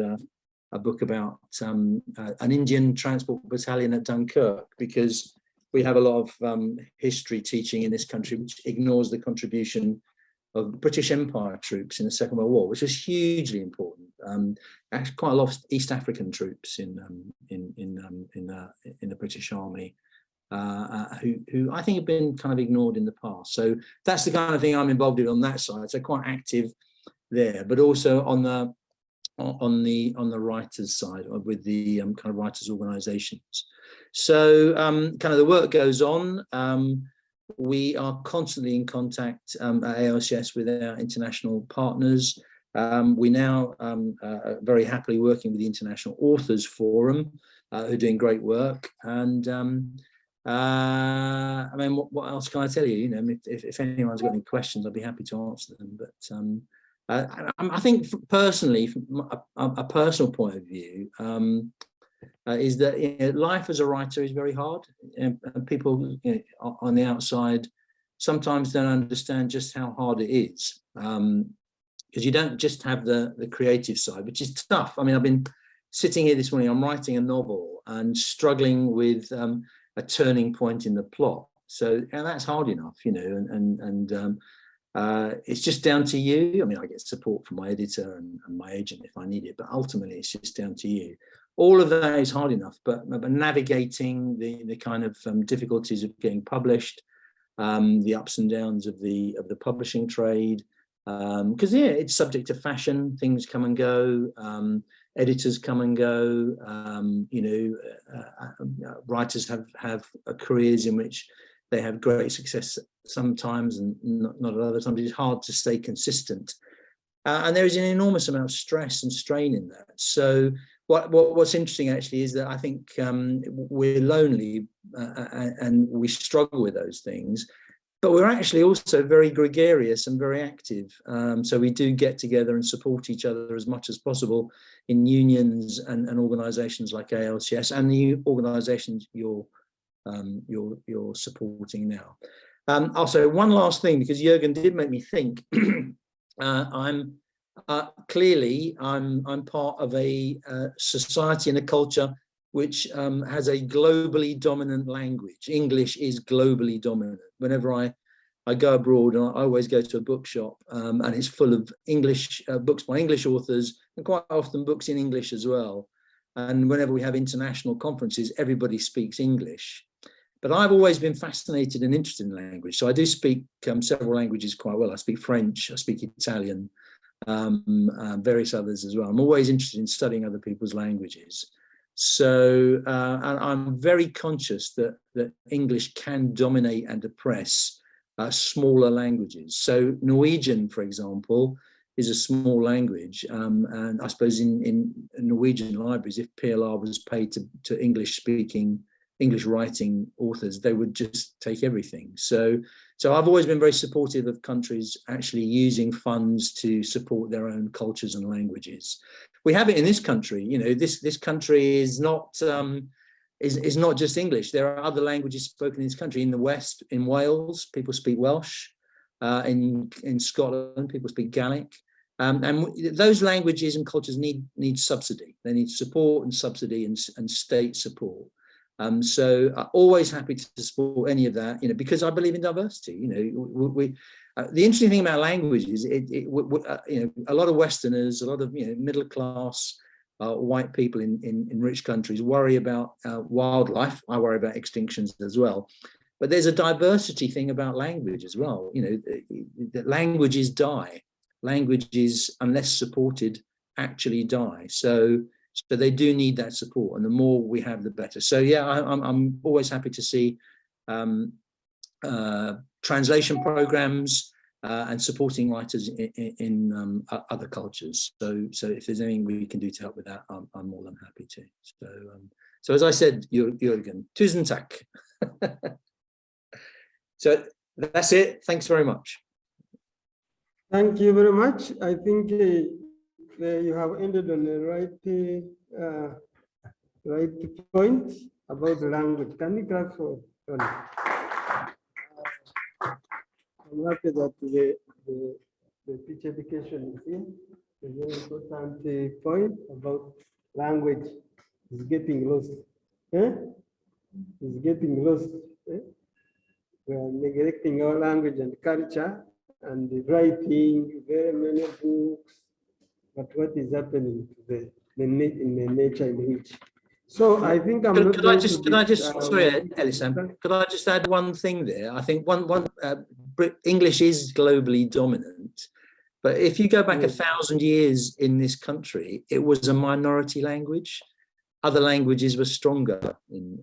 a book about an Indian transport battalion at Dunkirk, because we have a lot of history teaching in this country which ignores the contribution of British Empire troops in the Second World War, which was hugely important. Actually, quite a lot of East African troops in the British Army, who I think have been kind of ignored in the past. So that's the kind of thing I'm involved in on that side. So quite active there, but also on the writers' side with the kind of writers' organisations. So kind of the work goes on. We are constantly in contact at ALCS with our international partners. We now are very happily working with the International Authors Forum, who are doing great work. And I mean, what else can I tell you? If anyone's got any questions, I'd be happy to answer them. But I think personally, from a personal point of view, is that life as a writer is very hard, and people on the outside sometimes don't understand just how hard it is, because you don't just have the creative side, which is tough. I mean, I've been sitting here this morning, I'm writing a novel and struggling with a turning point in the plot. So that's hard enough, and it's just down to you. I mean, I get support from my editor and my agent if I need it, but ultimately it's just down to you. All of that is hard enough, but navigating the kind of difficulties of getting published, the ups and downs of the publishing trade, because it's subject to fashion. Things come and go, editors come and go. Writers have careers in which they have great success sometimes and not at other times. It's hard to stay consistent, and there is an enormous amount of stress and strain in that. So what's interesting actually is that I think we're lonely and we struggle with those things, but we're actually also very gregarious and very active. So we do get together and support each other as much as possible in unions and organisations like ALCS and the organisations you're supporting now. Also, one last thing, because Jorgen did make me think. I'm part of a society and a culture which has a globally dominant language. English is globally dominant. Whenever I go abroad, and I always go to a bookshop, and it's full of English books by English authors, and quite often books in English as well. And whenever we have international conferences, everybody speaks English. But I've always been fascinated and interested in language. So I do speak several languages quite well. I speak French, I speak Italian, various others as well. I'm always interested in studying other people's languages. So and I'm very conscious that English can dominate and oppress smaller languages. So Norwegian, for example, is a small language. And I suppose in Norwegian libraries, if PLR was paid to English-speaking, English-writing authors, they would just take everything. So I've always been very supportive of countries actually using funds to support their own cultures and languages. We have it in this country. This country is not just English. There are other languages spoken in this country. In the West, in Wales, people speak Welsh. In Scotland, people speak Gaelic. And those languages and cultures need subsidy. They need support and subsidy and state support. So I'm always happy to support any of that, because I believe in diversity. The interesting thing about language is a lot of Westerners, a lot of middle class white people in rich countries worry about wildlife. I worry about extinctions as well. But there's a diversity thing about language as well. That languages die. Languages, unless supported, actually die. So they do need that support, and the more we have, the better. So yeah, I'm always happy to see translation programs and supporting writers in other cultures. So if there's anything we can do to help with that, I'm more than happy to. So as I said, Jorgen, tusen tak. So that's it. Thanks very much. Thank you very much. I think you have ended on the right point about the language. Can you clap for Tony? I'm happy that the teacher education is here. A very important point about language is getting lost. Is getting lost. We are neglecting our language and culture and the writing, very many books, but what is happening to in the nature in which. So I think I'm not. Could I just, sorry, Elisam, could I just add one thing there? I think English is globally dominant, but if you go back 1,000 years in this country, it was a minority language. Other languages were stronger in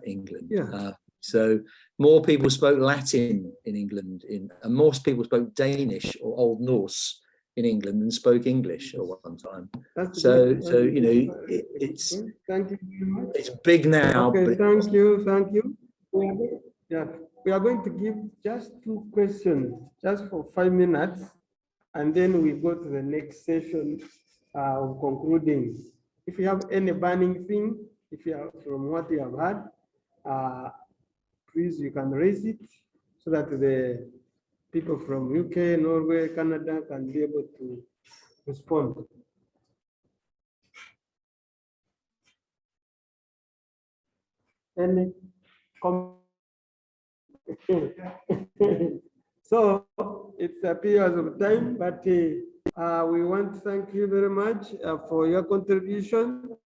England. Yeah. So more people spoke Latin in England, and most people spoke Danish or Old Norse in England than spoke English at one time. So you know, it's thank you very much. It's big now. Okay, but thank you. We are going to give just 2 questions, just for 5 minutes, and then we go to the next session of concluding. If you have any burning thing, if you have from what you have had, please, you can raise it so that the people from UK, Norway, Canada can be able to respond. Any comment? So it's a period of time, but we want to thank you very much for your contribution.